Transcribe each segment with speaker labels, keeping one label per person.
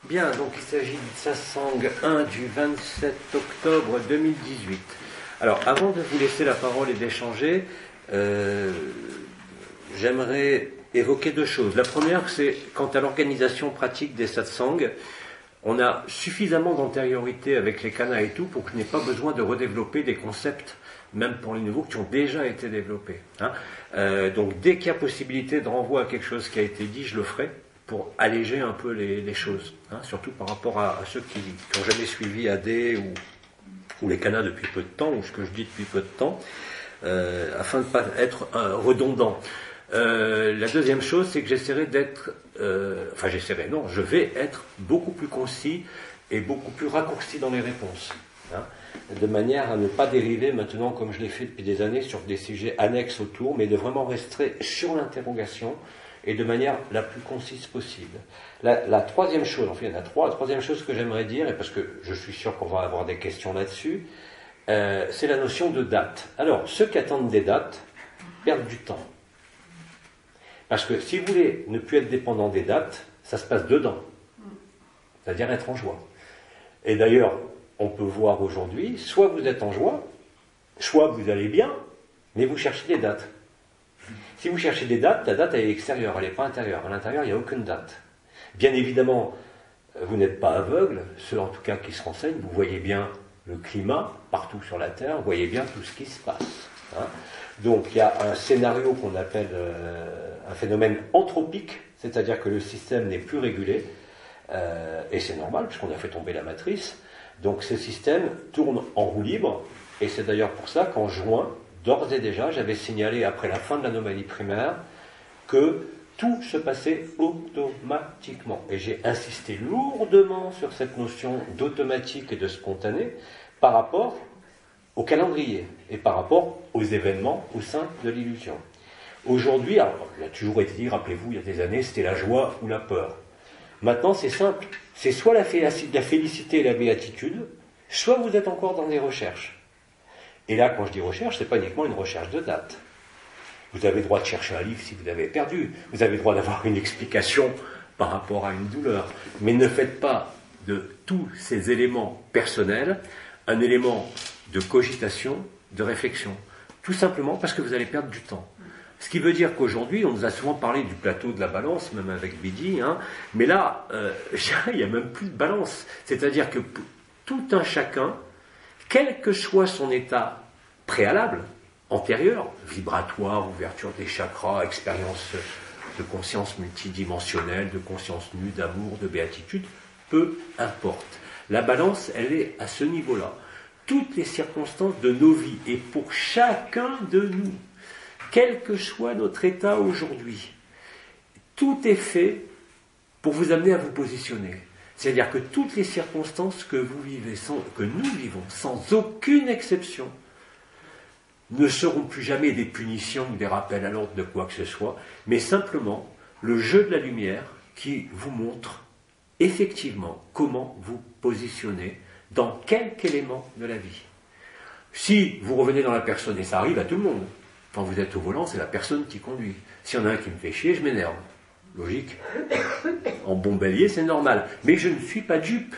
Speaker 1: Bien, donc il s'agit du satsang 1 du 27 octobre 2018. Alors, avant de vous laisser la parole et d'échanger, j'aimerais évoquer deux choses. La première, c'est quant à l'organisation pratique des satsangs. On a suffisamment d'antériorité avec les kanas et tout pour que je n'ai pas besoin de redévelopper des concepts, même pour les nouveaux, qui ont déjà été développés. Donc dès qu'il y a possibilité de renvoi à quelque chose qui a été dit, je le ferai pour alléger un peu les choses, surtout par rapport à ceux qui n'ont jamais suivi AD ou les kanas depuis peu de temps, ou ce que je dis depuis peu de temps, afin de ne pas être redondant. La deuxième chose, c'est que j'essaierai d'être, je vais être beaucoup plus concis et beaucoup plus raccourci dans les réponses, de manière à ne pas dériver maintenant, comme je l'ai fait depuis des années, sur des sujets annexes autour, mais de vraiment rester sur l'interrogation et de manière la plus concise possible. La troisième chose, enfin il y en a trois, la troisième chose que j'aimerais dire, et parce que je suis sûr qu'on va avoir des questions là-dessus, c'est la notion de date. Alors, ceux qui attendent des dates perdent du temps. Parce que si vous voulez ne plus être dépendant des dates, ça se passe dedans. C'est-à-dire être en joie. Et d'ailleurs, on peut voir aujourd'hui, soit vous êtes en joie, soit vous allez bien, mais vous cherchez des dates. Si vous cherchez des dates, la date elle est extérieure, elle n'est pas intérieure. À l'intérieur, il n'y a aucune date. Bien évidemment, vous n'êtes pas aveugle, ceux en tout cas qui se renseignent, vous voyez bien le climat partout sur la Terre, vous voyez bien tout ce qui se passe. Donc il y a un scénario qu'on appelle un phénomène anthropique, c'est-à-dire que le système n'est plus régulé, et c'est normal puisqu'on a fait tomber la matrice. Donc ce système tourne en roue libre, et c'est d'ailleurs pour ça qu'en juin, d'ores et déjà, j'avais signalé après la fin de l'anomalie primaire que tout se passait automatiquement. Et j'ai insisté lourdement sur cette notion d'automatique et de spontané par rapport au calendrier et par rapport aux événements au sein de l'illusion. Aujourd'hui, alors, il a toujours été dit, rappelez-vous, il y a des années, c'était la joie ou la peur. Maintenant, c'est simple. C'est soit la félicité et la béatitude, soit vous êtes encore dans des recherches. Et là, quand je dis recherche, ce n'est pas uniquement une recherche de date. Vous avez le droit de chercher un livre si vous l'avez perdu. Vous avez le droit d'avoir une explication par rapport à une douleur. Mais ne faites pas de tous ces éléments personnels un élément de cogitation, de réflexion. Tout simplement parce que vous allez perdre du temps. Ce qui veut dire qu'aujourd'hui, on nous a souvent parlé du plateau de la balance, même avec Bidi, mais là, il n'y a même plus de balance. C'est-à-dire que tout un chacun, quel que soit son état préalable, antérieur, vibratoire, ouverture des chakras, expérience de conscience multidimensionnelle, de conscience nue, d'amour, de béatitude, peu importe. La balance, elle est à ce niveau-là. Toutes les circonstances de nos vies, et pour chacun de nous, quel que soit notre état aujourd'hui, tout est fait pour vous amener à vous positionner. C'est-à-dire que toutes les circonstances que vous vivez, que nous vivons, sans aucune exception, ne seront plus jamais des punitions ou des rappels à l'ordre de quoi que ce soit, mais simplement le jeu de la lumière qui vous montre effectivement comment vous positionnez dans quelque élément de la vie. Si vous revenez dans la personne, et ça arrive à tout le monde, quand vous êtes au volant, c'est la personne qui conduit. S'il y en a un qui me fait chier, je m'énerve. Logique. En bon bélier, c'est normal. Mais je ne suis pas dupe.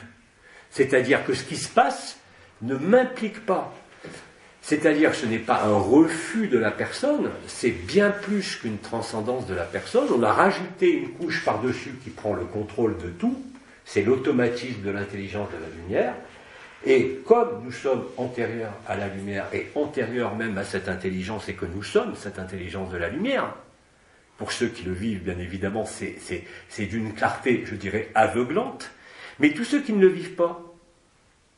Speaker 1: C'est-à-dire que ce qui se passe ne m'implique pas. C'est-à-dire que ce n'est pas un refus de la personne, c'est bien plus qu'une transcendance de la personne. On a rajouté une couche par-dessus qui prend le contrôle de tout. C'est l'automatisme de l'intelligence de la lumière. Et comme nous sommes antérieurs à la lumière et antérieurs même à cette intelligence et que nous sommes cette intelligence de la lumière, pour ceux qui le vivent, bien évidemment, c'est d'une clarté, je dirais, aveuglante. Mais tous ceux qui ne le vivent pas,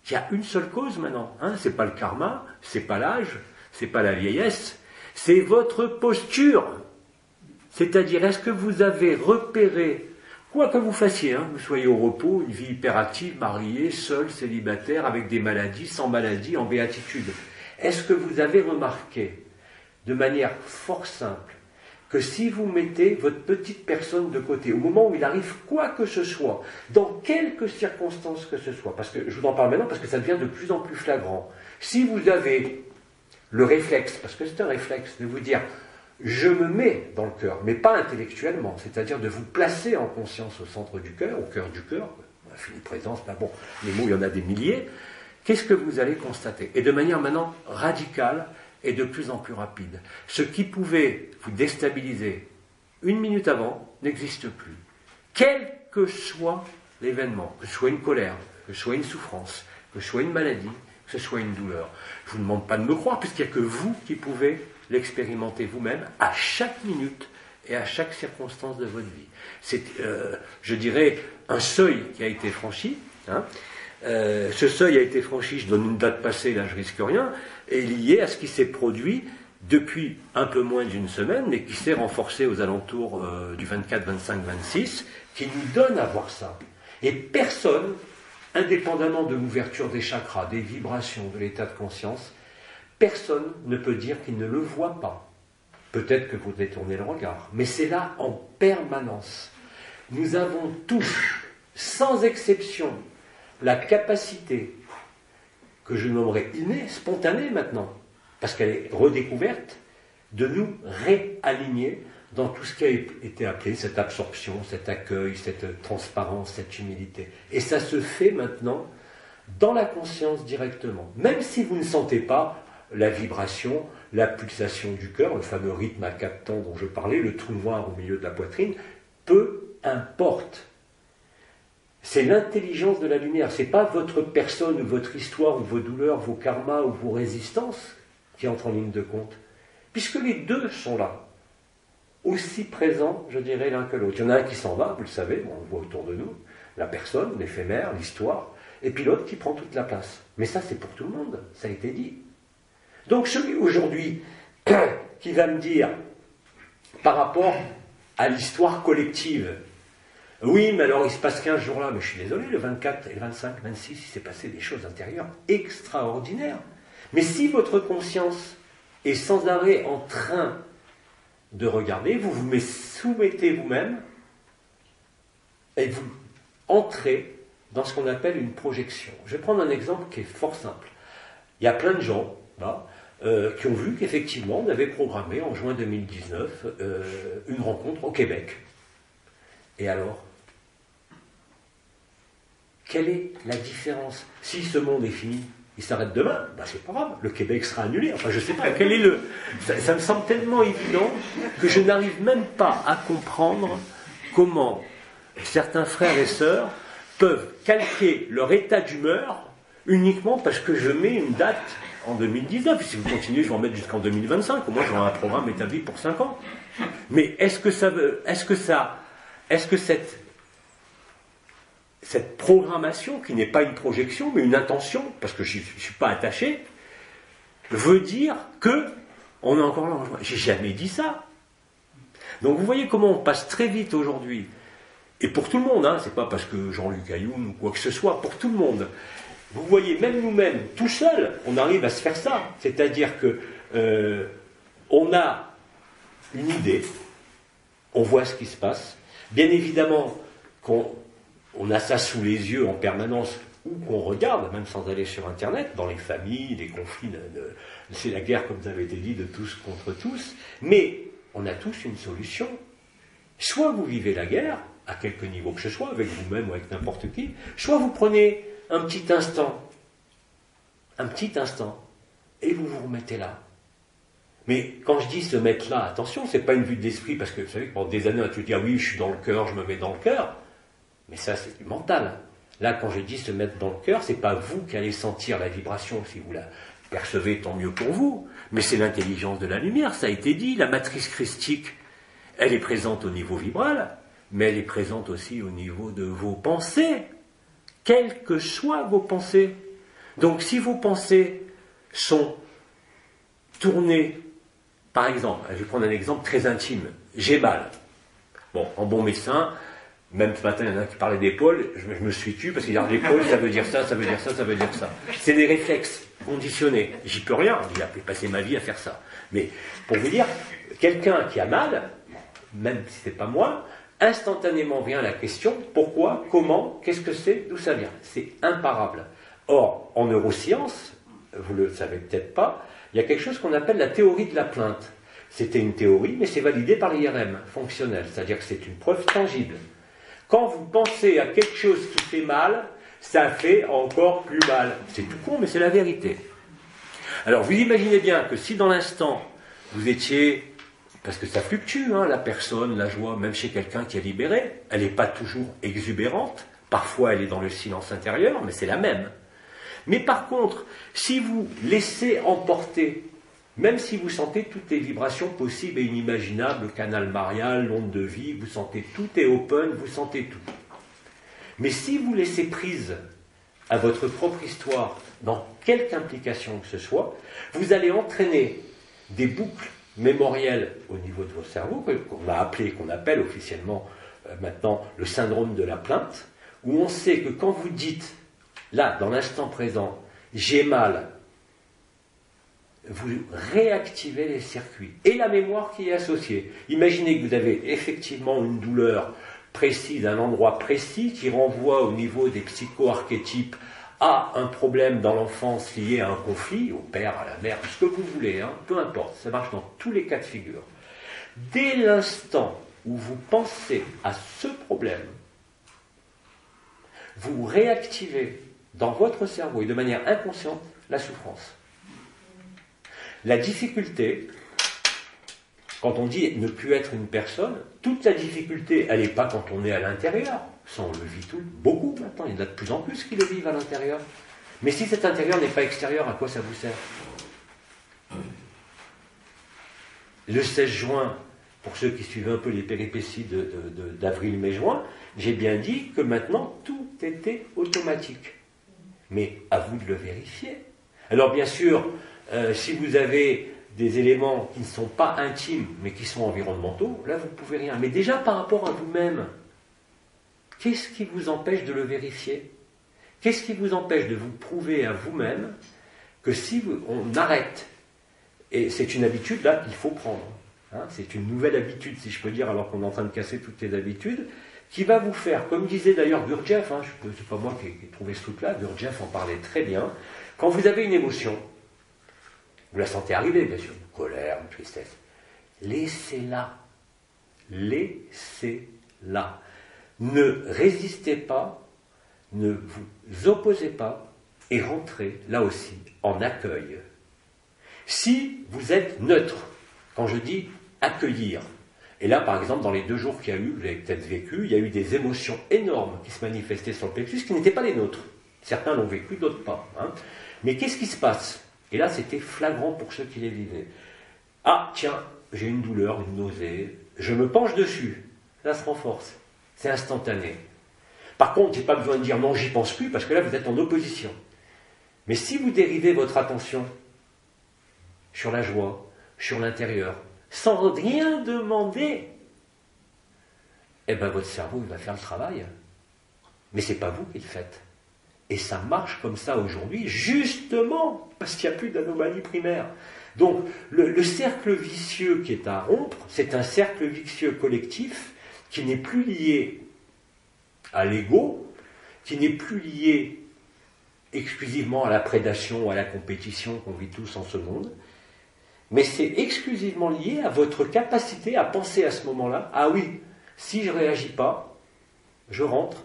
Speaker 1: il y a une seule cause maintenant. C'est pas le karma, c'est pas l'âge, c'est pas la vieillesse, c'est votre posture. C'est-à-dire, est-ce que vous avez repéré, quoi que vous fassiez, vous soyez au repos, une vie hyperactive, marié, seul, célibataire, avec des maladies, sans maladie, en béatitude, est-ce que vous avez remarqué, de manière fort simple, que si vous mettez votre petite personne de côté, au moment où il arrive quoi que ce soit, dans quelques circonstances que ce soit, parce que je vous en parle maintenant parce que ça devient de plus en plus flagrant, si vous avez le réflexe, parce que c'est un réflexe, de vous dire je me mets dans le cœur, mais pas intellectuellement, c'est-à-dire de vous placer en conscience au centre du cœur, au cœur du cœur, une présence, ben bon, les mots, il y en a des milliers, qu'est-ce que vous allez constater? Et de manière maintenant radicale et de plus en plus rapide. Ce qui pouvait vous déstabiliser une minute avant n'existe plus. Quel que soit l'événement, que ce soit une colère, que ce soit une souffrance, que ce soit une maladie, que ce soit une douleur. Je ne vous demande pas de me croire, puisqu'il n'y a que vous qui pouvez l'expérimenter vous-même à chaque minute et à chaque circonstance de votre vie. C'est, je dirais, un seuil qui a été franchi. Hein. Ce seuil a été franchi, je donne une date passée, là je risque rien, est lié à ce qui s'est produit depuis un peu moins d'une semaine, mais qui s'est renforcé aux alentours du 24, 25, 26, qui nous donne à voir ça. Et personne, indépendamment de l'ouverture des chakras, des vibrations, de l'état de conscience, personne ne peut dire qu'il ne le voit pas. Peut-être que vous détournez le regard, mais c'est là en permanence. Nous avons tous, sans exception, la capacité, que je nommerais innée, spontanée maintenant, parce qu'elle est redécouverte, de nous réaligner dans tout ce qui a été appelé cette absorption, cet accueil, cette transparence, cette humilité. Et ça se fait maintenant dans la conscience directement. Même si vous ne sentez pas la vibration, la pulsation du cœur, le fameux rythme à 4 temps dont je parlais, le trou noir au milieu de la poitrine, peu importe. C'est l'intelligence de la lumière. Ce n'est pas votre personne, ou votre histoire, ou vos douleurs, vos karmas, ou vos résistances qui entrent en ligne de compte. Puisque les deux sont là. Aussi présents, je dirais, l'un que l'autre. Il y en a un qui s'en va, vous le savez, on le voit autour de nous, la personne, l'éphémère, l'histoire, et puis l'autre qui prend toute la place. Mais ça, c'est pour tout le monde, ça a été dit. Donc celui aujourd'hui qui va me dire, par rapport à l'histoire collective, oui, mais alors il se passe 15 jours là, mais je suis désolé, le 24 et le 25, 26, il s'est passé des choses intérieures extraordinaires. Mais si votre conscience est sans arrêt en train de regarder, vous vous soumettez vous-même et vous entrez dans ce qu'on appelle une projection. Je vais prendre un exemple qui est fort simple. Il y a plein de gens là, qui ont vu qu'effectivement on avait programmé en juin 2019 une rencontre au Québec. Et alors, quelle est la différence? Si ce monde est fini, il s'arrête demain, ben c'est pas grave, le Québec sera annulé. Enfin, je sais pas, quel est le... Ça me semble tellement évident que je n'arrive même pas à comprendre comment certains frères et sœurs peuvent calquer leur état d'humeur uniquement parce que je mets une date en 2019. Si vous continuez, je vais en mettre jusqu'en 2025. Au moins, j'aurai un programme établi pour 5 ans. Mais est-ce que cette programmation, qui n'est pas une projection, mais une intention, parce que je ne suis pas attaché, veut dire que on est encore là. J'ai jamais dit ça. Donc vous voyez comment on passe très vite aujourd'hui, et pour tout le monde, hein, c'est pas parce que Jean-Luc Ayoun ou quoi que ce soit, pour tout le monde. Vous voyez, même nous-mêmes, tout seuls, on arrive à se faire ça. C'est-à-dire que on a une idée, on voit ce qui se passe. Bien évidemment qu'on a ça sous les yeux en permanence, ou qu'on regarde, même sans aller sur Internet, dans les familles, les conflits, c'est la guerre, comme ça avait été dit, de tous contre tous. Mais on a tous une solution. Soit vous vivez la guerre, à quelque niveau que ce soit, avec vous-même ou avec n'importe qui, soit vous prenez un petit instant, et vous vous remettez là. Mais quand je dis se mettre là, attention, c'est pas une vue d'esprit, parce que vous savez que pendant des années, on a toujours dit, ah oui, je suis dans le cœur, je me mets dans le cœur. Mais ça, c'est du mental. Là, quand je dis se mettre dans le cœur, c'est pas vous qui allez sentir la vibration. Si vous la percevez, tant mieux pour vous. Mais c'est l'intelligence de la lumière, ça a été dit. La matrice christique, elle est présente au niveau vibral, mais elle est présente aussi au niveau de vos pensées, quelles que soient vos pensées. Donc, si vos pensées sont tournées, par exemple, je vais prendre un exemple très intime, j'ai mal. Bon, en bon médecin, même ce matin, il y en a qui parlaient d'épaule, je me suis tué parce qu'il y a l'épaule, ça veut dire ça, ça veut dire ça, ça veut dire ça. C'est des réflexes conditionnés. J'y peux rien, j'ai passé ma vie à faire ça. Mais pour vous dire, quelqu'un qui a mal, même si ce n'est pas moi, instantanément vient la question, pourquoi, comment, qu'est-ce que c'est, d'où ça vient? C'est imparable. Or, en neurosciences, vous ne le savez peut-être pas, il y a quelque chose qu'on appelle la théorie de la plainte. C'était une théorie, mais c'est validé par l'IRM fonctionnel, c'est-à-dire que c'est une preuve tangible. Quand vous pensez à quelque chose qui fait mal, ça fait encore plus mal. C'est tout con, mais c'est la vérité. Alors vous imaginez bien que si dans l'instant, vous étiez, parce que ça fluctue, hein, la personne, la joie, même chez quelqu'un qui est libéré, elle n'est pas toujours exubérante, parfois elle est dans le silence intérieur, mais c'est la même. Mais par contre, si vous laissez emporter, même si vous sentez toutes les vibrations possibles et inimaginables, le canal marial, l'onde de vie, vous sentez tout est open, vous sentez tout. Mais si vous laissez prise à votre propre histoire, dans quelque implication que ce soit, vous allez entraîner des boucles mémorielles au niveau de votre cerveau, qu'on a appelé, qu'on appelle officiellement maintenant le syndrome de la plainte, où on sait que quand vous dites, là, dans l'instant présent, j'ai mal, vous réactivez les circuits et la mémoire qui est associée. Imaginez que vous avez effectivement une douleur précise, un endroit précis qui renvoie au niveau des psycho-archétypes à un problème dans l'enfance lié à un conflit, au père, à la mère, ce que vous voulez, hein, peu importe, ça marche dans tous les cas de figure. Dès l'instant où vous pensez à ce problème, vous réactivez dans votre cerveau et de manière inconsciente la souffrance. La difficulté, quand on dit ne plus être une personne, toute la difficulté, elle n'est pas quand on est à l'intérieur. Ça, on le vit beaucoup maintenant. Il y en a de plus en plus qui le vivent à l'intérieur. Mais si cet intérieur n'est pas extérieur, à quoi ça vous sert? Le 16 juin, pour ceux qui suivent un peu les péripéties d'avril, mai, juin, j'ai bien dit que maintenant, tout était automatique. Mais à vous de le vérifier. Alors bien sûr, si vous avez des éléments qui ne sont pas intimes, mais qui sont environnementaux, là vous ne pouvez rien. Mais déjà par rapport à vous-même, qu'est-ce qui vous empêche de le vérifier? Qu'est-ce qui vous empêche de vous prouver à vous-même que si on arrête, et c'est une habitude là qu'il faut prendre, hein, c'est une nouvelle habitude si je peux dire, alors qu'on est en train de casser toutes les habitudes, qui va vous faire, comme disait d'ailleurs Gurdjieff, hein, c'est pas moi qui ai trouvé ce truc-là, Gurdjieff en parlait très bien, quand vous avez une émotion, vous la sentez arriver, bien sûr, une colère, une tristesse. Laissez-la. Laissez-la. Ne résistez pas, ne vous opposez pas, et rentrez, là aussi, en accueil. Si vous êtes neutre, quand je dis accueillir, et là, par exemple, dans les 2 jours qu'il y a eu, vous avez peut-être vécu, il y a eu des émotions énormes qui se manifestaient sur le plexus, qui n'étaient pas les nôtres. Certains l'ont vécu, d'autres pas. Hein. Mais qu'est-ce qui se passe? Et là, c'était flagrant pour ceux qui les vivaient. Ah, tiens, j'ai une douleur, une nausée, je me penche dessus. Ça se renforce. C'est instantané. Par contre, je n'ai pas besoin de dire non, j'y pense plus, parce que là, vous êtes en opposition. Mais si vous dérivez votre attention sur la joie, sur l'intérieur, sans rien demander, eh bien, votre cerveau, il va faire le travail. Mais ce n'est pas vous qui le faites. Et ça marche comme ça aujourd'hui, justement, parce qu'il n'y a plus d'anomalie primaire. Donc, le cercle vicieux qui est à rompre, c'est un cercle vicieux collectif qui n'est plus lié à l'ego, qui n'est plus lié exclusivement à la prédation, à la compétition qu'on vit tous en ce monde, mais c'est exclusivement lié à votre capacité à penser à ce moment-là, ah oui, si je ne réagis pas, je rentre,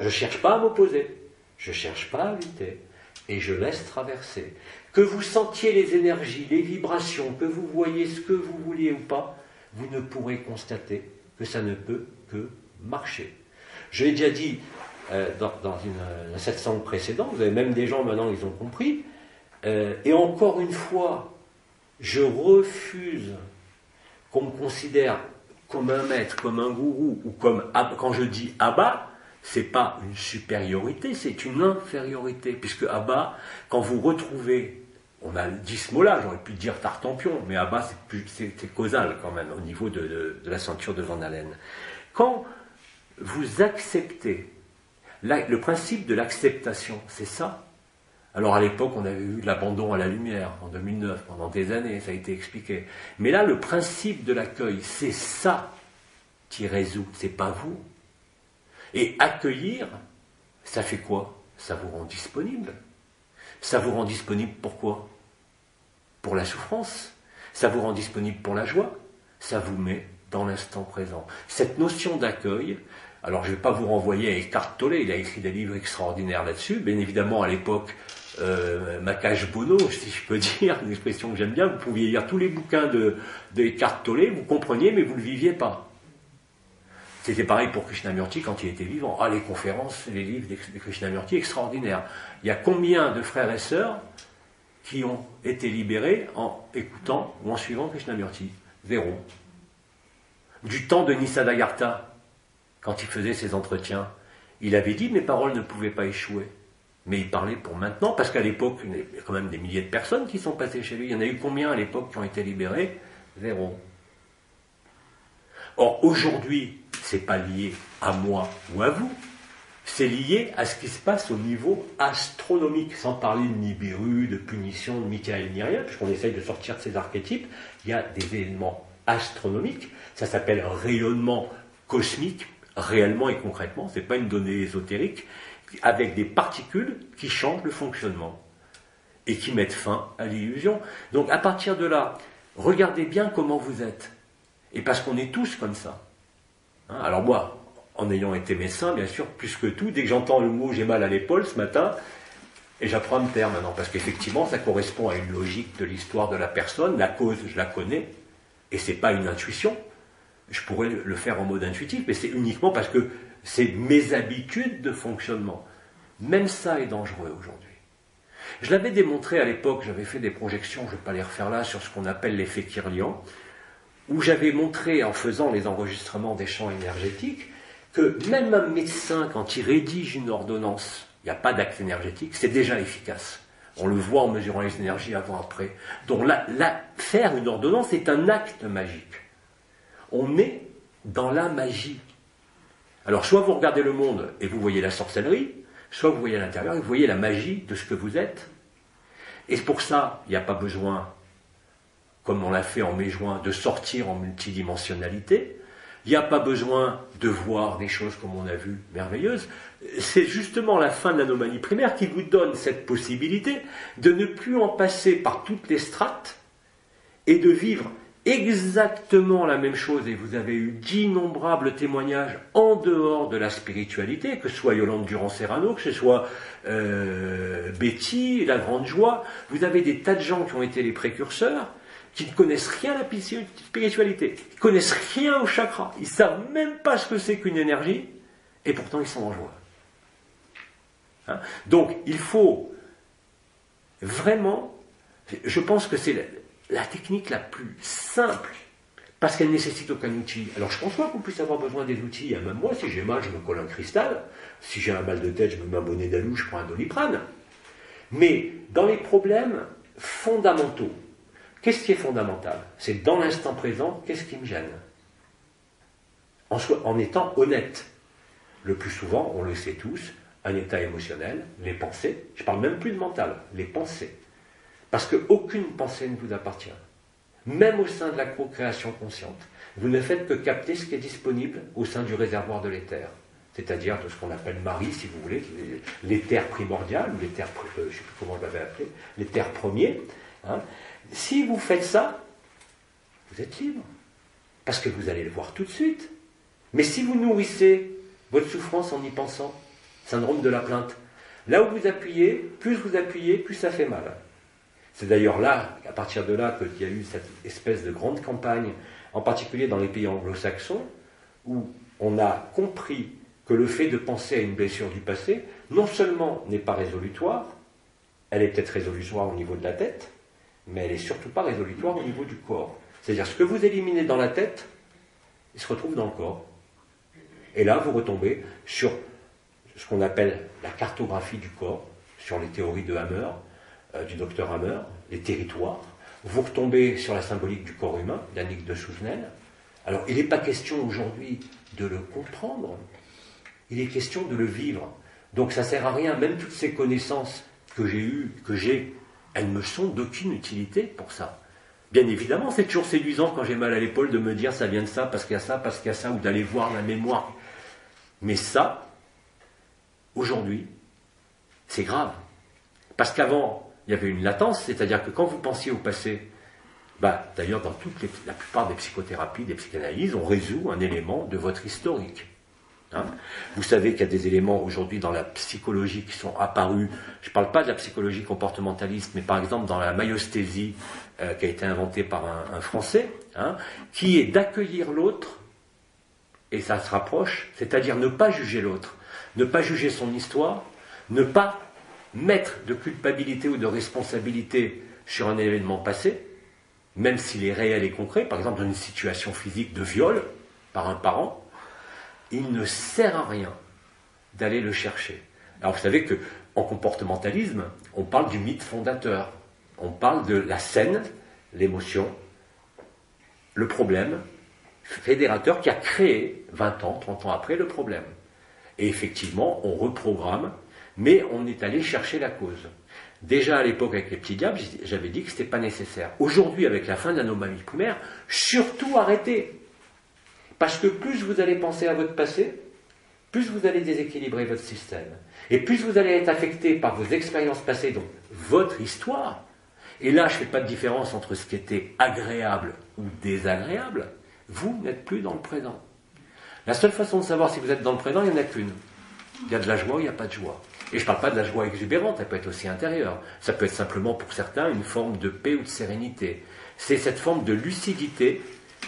Speaker 1: je ne cherche pas à m'opposer. Je ne cherche pas à lutter et je laisse traverser. Que vous sentiez les énergies, les vibrations, que vous voyez ce que vous vouliez ou pas, vous ne pourrez constater que ça ne peut que marcher. Je l'ai déjà dit dans une satsang précédente, vous avez même des gens maintenant, ils ont compris, et encore une fois, je refuse qu'on me considère comme un maître, comme un gourou, ou comme, quand je dis Abba, c'est pas une supériorité, c'est une infériorité, puisque Abba, quand vous retrouvez, on a dit ce mot-là, j'aurais pu dire Tartampion, mais Abba c'est causal quand même, au niveau de la ceinture de Van Allen. Quand vous acceptez, le principe de l'acceptation, c'est ça. Alors à l'époque, on avait eu l'abandon à la lumière, en 2009, pendant des années, ça a été expliqué. Mais là, le principe de l'accueil, c'est ça qui résout, c'est pas vous. Et accueillir, ça fait quoi? Ça vous rend disponible. Ça vous rend disponible pourquoi? Pour la souffrance. Ça vous rend disponible pour la joie, ça vous met dans l'instant présent. Cette notion d'accueil, alors je ne vais pas vous renvoyer à Eckhart Tolle, il a écrit des livres extraordinaires là-dessus, bien évidemment à l'époque, Macache Bono, si je peux dire, une expression que j'aime bien, vous pouviez lire tous les bouquins de Eckhart Tolle, vous compreniez, mais vous ne le viviez pas. C'était pareil pour Krishnamurti quand il était vivant. Ah, les conférences, les livres de Krishnamurti, extraordinaires. Il y a combien de frères et sœurs qui ont été libérés en écoutant ou en suivant Krishnamurti? Zéro. Du temps de Nisargadatta, quand il faisait ses entretiens, il avait dit « mes paroles ne pouvaient pas échouer ». Mais il parlait pour maintenant, parce qu'à l'époque, il y a quand même des milliers de personnes qui sont passées chez lui. Il y en a eu combien à l'époque qui ont été libérés? Zéro. Or, aujourd'hui, ce n'est pas lié à moi ou à vous, c'est lié à ce qui se passe au niveau astronomique, sans parler de Nibiru, de punition, de Michael, ni rien, puisqu'on essaye de sortir de ces archétypes. Il y a des éléments astronomiques, ça s'appelle rayonnement cosmique, réellement et concrètement, ce n'est pas une donnée ésotérique, avec des particules qui changent le fonctionnement et qui mettent fin à l'illusion. Donc à partir de là, regardez bien comment vous êtes. Et parce qu'on est tous comme ça. Hein, alors moi, en ayant été médecin, bien sûr, plus que tout, dès que j'entends le mot « j'ai mal à l'épaule » ce matin, et j'apprends à me taire maintenant, parce qu'effectivement, ça correspond à une logique de l'histoire de la personne, la cause, je la connais, et c'est pas une intuition. Je pourrais le faire en mode intuitif, mais c'est uniquement parce que c'est mes habitudes de fonctionnement. Même ça est dangereux aujourd'hui. Je l'avais démontré à l'époque, j'avais fait des projections, je ne vais pas les refaire là, sur ce qu'on appelle l'effet Kirlian, où j'avais montré, en faisant les enregistrements des champs énergétiques, que même un médecin, quand il rédige une ordonnance, il n'y a pas d'acte énergétique, c'est déjà efficace. On le voit en mesurant les énergies avant-après. Donc là, faire une ordonnance est un acte magique. On est dans la magie. Alors, soit vous regardez le monde et vous voyez la sorcellerie, soit vous voyez à l'intérieur et vous voyez la magie de ce que vous êtes. Et pour ça, il n'y a pas besoin, comme on l'a fait en mai-juin, de sortir en multidimensionnalité. Il n'y a pas besoin de voir des choses comme on a vu, merveilleuses. C'est justement la fin de l'anomalie primaire qui vous donne cette possibilité de ne plus en passer par toutes les strates et de vivre exactement la même chose. Et vous avez eu d'innombrables témoignages en dehors de la spiritualité, que ce soit Yolande Durand-Serrano, que ce soit Betty, la Grande Joie. Vous avez des tas de gens qui ont été les précurseurs, qui ne connaissent rien à la spiritualité, qui ne connaissent rien au chakra, ils ne savent même pas ce que c'est qu'une énergie, et pourtant ils sont en joie. Hein? Donc il faut vraiment, je pense que c'est la technique la plus simple, parce qu'elle ne nécessite aucun outil. Alors je conçois qu'on puisse avoir besoin des outils, même moi si j'ai mal je me colle un cristal, si j'ai un mal de tête je me mets un bonnet d'Alou, je prends un Doliprane. Mais dans les problèmes fondamentaux, qu'est-ce qui est fondamental? C'est dans l'instant présent, qu'est-ce qui me gêne? En étant honnête. Le plus souvent, on le sait tous, un état émotionnel, les pensées, je ne parle même plus de mental, les pensées. Parce qu'aucune pensée ne vous appartient. Même au sein de la co-création consciente. Vous ne faites que capter ce qui est disponible au sein du réservoir de l'éther. C'est-à-dire de ce qu'on appelle Marie, si vous voulez, l'éther primordial, ou l'éther, je ne sais plus comment je l'avais appelé, l'éther premier. Hein. Si vous faites ça, vous êtes libre. Parce que vous allez le voir tout de suite. Mais si vous nourrissez votre souffrance en y pensant, syndrome de la plainte, là où vous appuyez, plus ça fait mal. C'est d'ailleurs là, à partir de là, qu'il y a eu cette espèce de grande campagne, en particulier dans les pays anglo-saxons, où on a compris que le fait de penser à une blessure du passé, non seulement n'est pas résolutoire, elle est peut-être résolutoire au niveau de la tête, mais elle n'est surtout pas résolutoire au niveau du corps. C'est-à-dire, ce que vous éliminez dans la tête, il se retrouve dans le corps. Et là, vous retombez sur ce qu'on appelle la cartographie du corps, sur les théories de Hammer, du docteur Hammer, les territoires. Vous retombez sur la symbolique du corps humain, d'Annick de Souvenel. Alors, il n'est pas question aujourd'hui de le comprendre, il est question de le vivre. Donc, ça ne sert à rien, même toutes ces connaissances que j'ai, elles ne me sont d'aucune utilité pour ça. Bien évidemment, c'est toujours séduisant quand j'ai mal à l'épaule de me dire ça vient de ça, parce qu'il y a ça, parce qu'il y a ça, ou d'aller voir la mémoire. Mais ça, aujourd'hui, c'est grave. Parce qu'avant, il y avait une latence, c'est-à-dire que quand vous pensiez au passé, D'ailleurs, dans la plupart des psychothérapies, des psychanalyses, on résout un élément de votre historique. Hein. Vous savez qu'il y a des éléments aujourd'hui dans la psychologie qui sont apparus. Je ne parle pas de la psychologie comportementaliste, mais par exemple dans la myosthésie qui a été inventée par un Français, hein, qui est d'accueillir l'autre, et ça se rapproche, c'est-à-dire ne pas juger l'autre, ne pas juger son histoire, ne pas mettre de culpabilité ou de responsabilité sur un événement passé, même s'il est réel et concret, par exemple dans une situation physique de viol par un parent, il ne sert à rien d'aller le chercher. Alors vous savez qu'en comportementalisme, on parle du mythe fondateur, on parle de la scène, l'émotion, le problème fédérateur qui a créé 20 ans, 30 ans après le problème. Et effectivement, on reprogramme, mais on est allé chercher la cause. Déjà à l'époque avec les petits diables, j'avais dit que ce n'était pas nécessaire. Aujourd'hui, avec la fin de l'anomalie primaire, surtout arrêtez. Parce que plus vous allez penser à votre passé, plus vous allez déséquilibrer votre système. Et plus vous allez être affecté par vos expériences passées, donc votre histoire. Et là, je ne fais pas de différence entre ce qui était agréable ou désagréable. Vous n'êtes plus dans le présent. La seule façon de savoir si vous êtes dans le présent, il n'y en a qu'une. Il y a de la joie ou il n'y a pas de joie. Et je ne parle pas de la joie exubérante, elle peut être aussi intérieure. Ça peut être simplement pour certains une forme de paix ou de sérénité. C'est cette forme de lucidité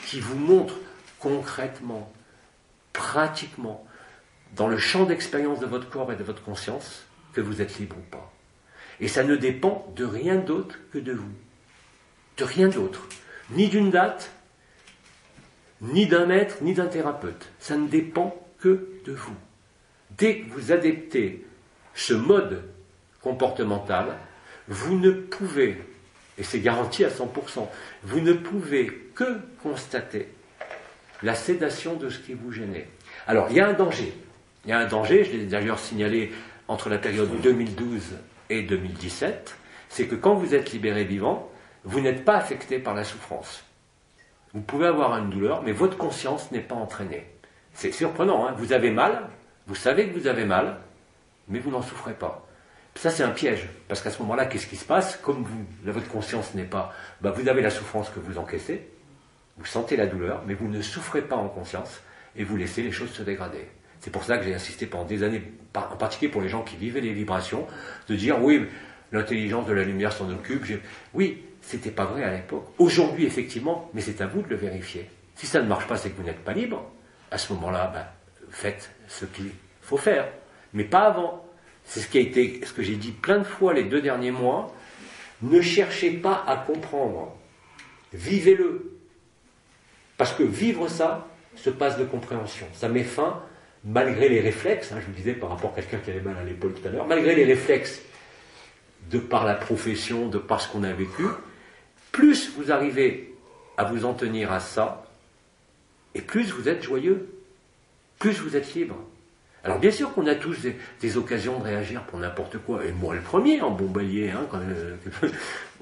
Speaker 1: qui vous montre concrètement, pratiquement, dans le champ d'expérience de votre corps et de votre conscience, que vous êtes libre ou pas. Et ça ne dépend de rien d'autre que de vous. De rien d'autre. Ni d'une date, ni d'un maître, ni d'un thérapeute. Ça ne dépend que de vous. Dès que vous adoptez ce mode comportemental, vous ne pouvez, et c'est garanti à 100%, vous ne pouvez que constater la sédation de ce qui vous gênait. Alors, il y a un danger. Il y a un danger, je l'ai d'ailleurs signalé entre la période 2012 et 2017, c'est que quand vous êtes libéré vivant, vous n'êtes pas affecté par la souffrance. Vous pouvez avoir une douleur, mais votre conscience n'est pas entraînée. C'est surprenant, hein, vous avez mal, vous savez que vous avez mal, mais vous n'en souffrez pas. Ça, c'est un piège, parce qu'à ce moment-là, qu'est-ce qui se passe? Comme votre conscience n'est pas... vous avez la souffrance que vous encaissez, vous sentez la douleur, mais vous ne souffrez pas en conscience, et vous laissez les choses se dégrader. C'est pour ça que j'ai insisté pendant des années, en particulier pour les gens qui vivaient les vibrations, de dire, oui, l'intelligence de la lumière s'en occupe. Oui, c'était pas vrai à l'époque. Aujourd'hui, effectivement, mais c'est à vous de le vérifier. Si ça ne marche pas, c'est que vous n'êtes pas libre. À ce moment-là, faites ce qu'il faut faire, mais pas avant. C'est ce que j'ai dit plein de fois les 2 derniers mois. Ne cherchez pas à comprendre. Vivez-le. Parce que vivre ça se passe de compréhension. Ça met fin, malgré les réflexes, je vous disais par rapport à quelqu'un qui avait mal à l'épaule tout à l'heure, malgré les réflexes, de par la profession, de par ce qu'on a vécu, plus vous arrivez à vous en tenir à ça, et plus vous êtes joyeux, plus vous êtes libre. Alors bien sûr qu'on a tous des occasions de réagir pour n'importe quoi, et moi le premier en bombalier,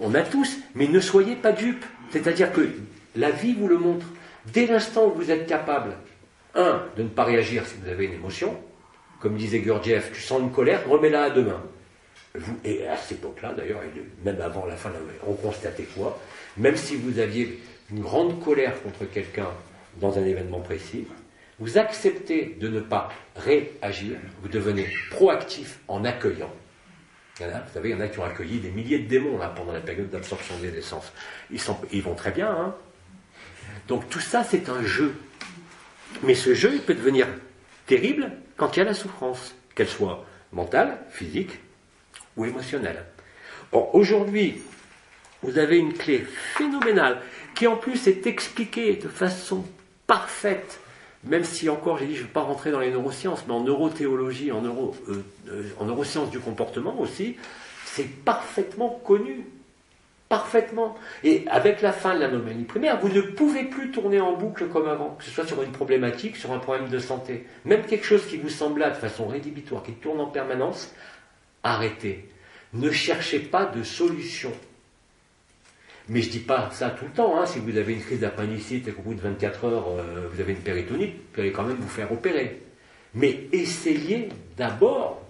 Speaker 1: on a tous, mais ne soyez pas dupes, c'est-à-dire que la vie vous le montre. Dès l'instant où vous êtes capable, de ne pas réagir si vous avez une émotion, comme disait Gurdjieff, tu sens une colère, remets-la à demain. Et à cette époque-là, d'ailleurs, même avant la fin, on constatait quoi? Même si vous aviez une grande colère contre quelqu'un dans un événement précis, vous acceptez de ne pas réagir, vous devenez proactif en accueillant. Vous savez, il y en a qui ont accueilli des milliers de démons pendant la période d'absorption des essences. Ils vont très bien, hein. Donc tout ça, c'est un jeu. Mais ce jeu, il peut devenir terrible quand il y a la souffrance, qu'elle soit mentale, physique ou émotionnelle. Or, aujourd'hui, vous avez une clé phénoménale qui en plus est expliquée de façon parfaite, même si encore, j'ai dit, je ne vais pas rentrer dans les neurosciences, mais en neurothéologie, en neurosciences du comportement aussi, c'est parfaitement connu. Parfaitement. Et avec la fin de l'anomalie primaire, vous ne pouvez plus tourner en boucle comme avant, que ce soit sur une problématique, sur un problème de santé. Même quelque chose qui vous semble là de façon rédhibitoire, qui tourne en permanence, arrêtez. Ne cherchez pas de solution. Mais je ne dis pas ça tout le temps. Si vous avez une crise d'appendicite et qu'au bout de 24 heures, vous avez une péritonite, vous allez quand même vous faire opérer. Mais essayez d'abord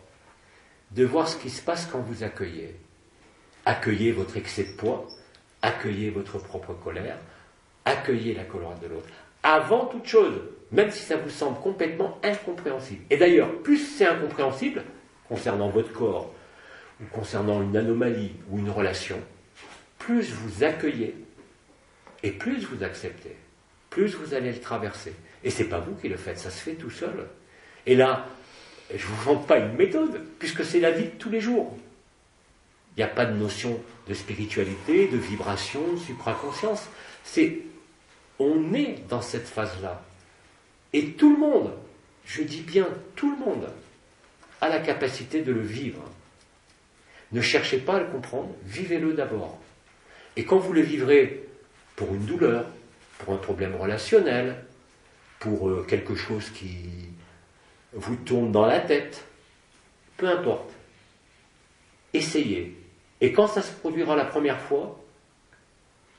Speaker 1: de voir ce qui se passe quand vous accueillez. Accueillez votre excès de poids, accueillez votre propre colère, accueillez la colère de l'autre. Avant toute chose, même si ça vous semble complètement incompréhensible. Et d'ailleurs, plus c'est incompréhensible, concernant votre corps, ou concernant une anomalie ou une relation, plus vous accueillez, et plus vous acceptez, plus vous allez le traverser. Et ce n'est pas vous qui le faites, ça se fait tout seul. Et là, je ne vous vante pas une méthode, puisque c'est la vie de tous les jours. Il n'y a pas de notion de spiritualité, de vibration, de supraconscience. On est dans cette phase-là. Et tout le monde, je dis bien tout le monde, a la capacité de le vivre. Ne cherchez pas à le comprendre, vivez-le d'abord. Et quand vous le vivrez pour une douleur, pour un problème relationnel, pour quelque chose qui vous tourne dans la tête, peu importe, essayez. Et quand ça se produira la première fois,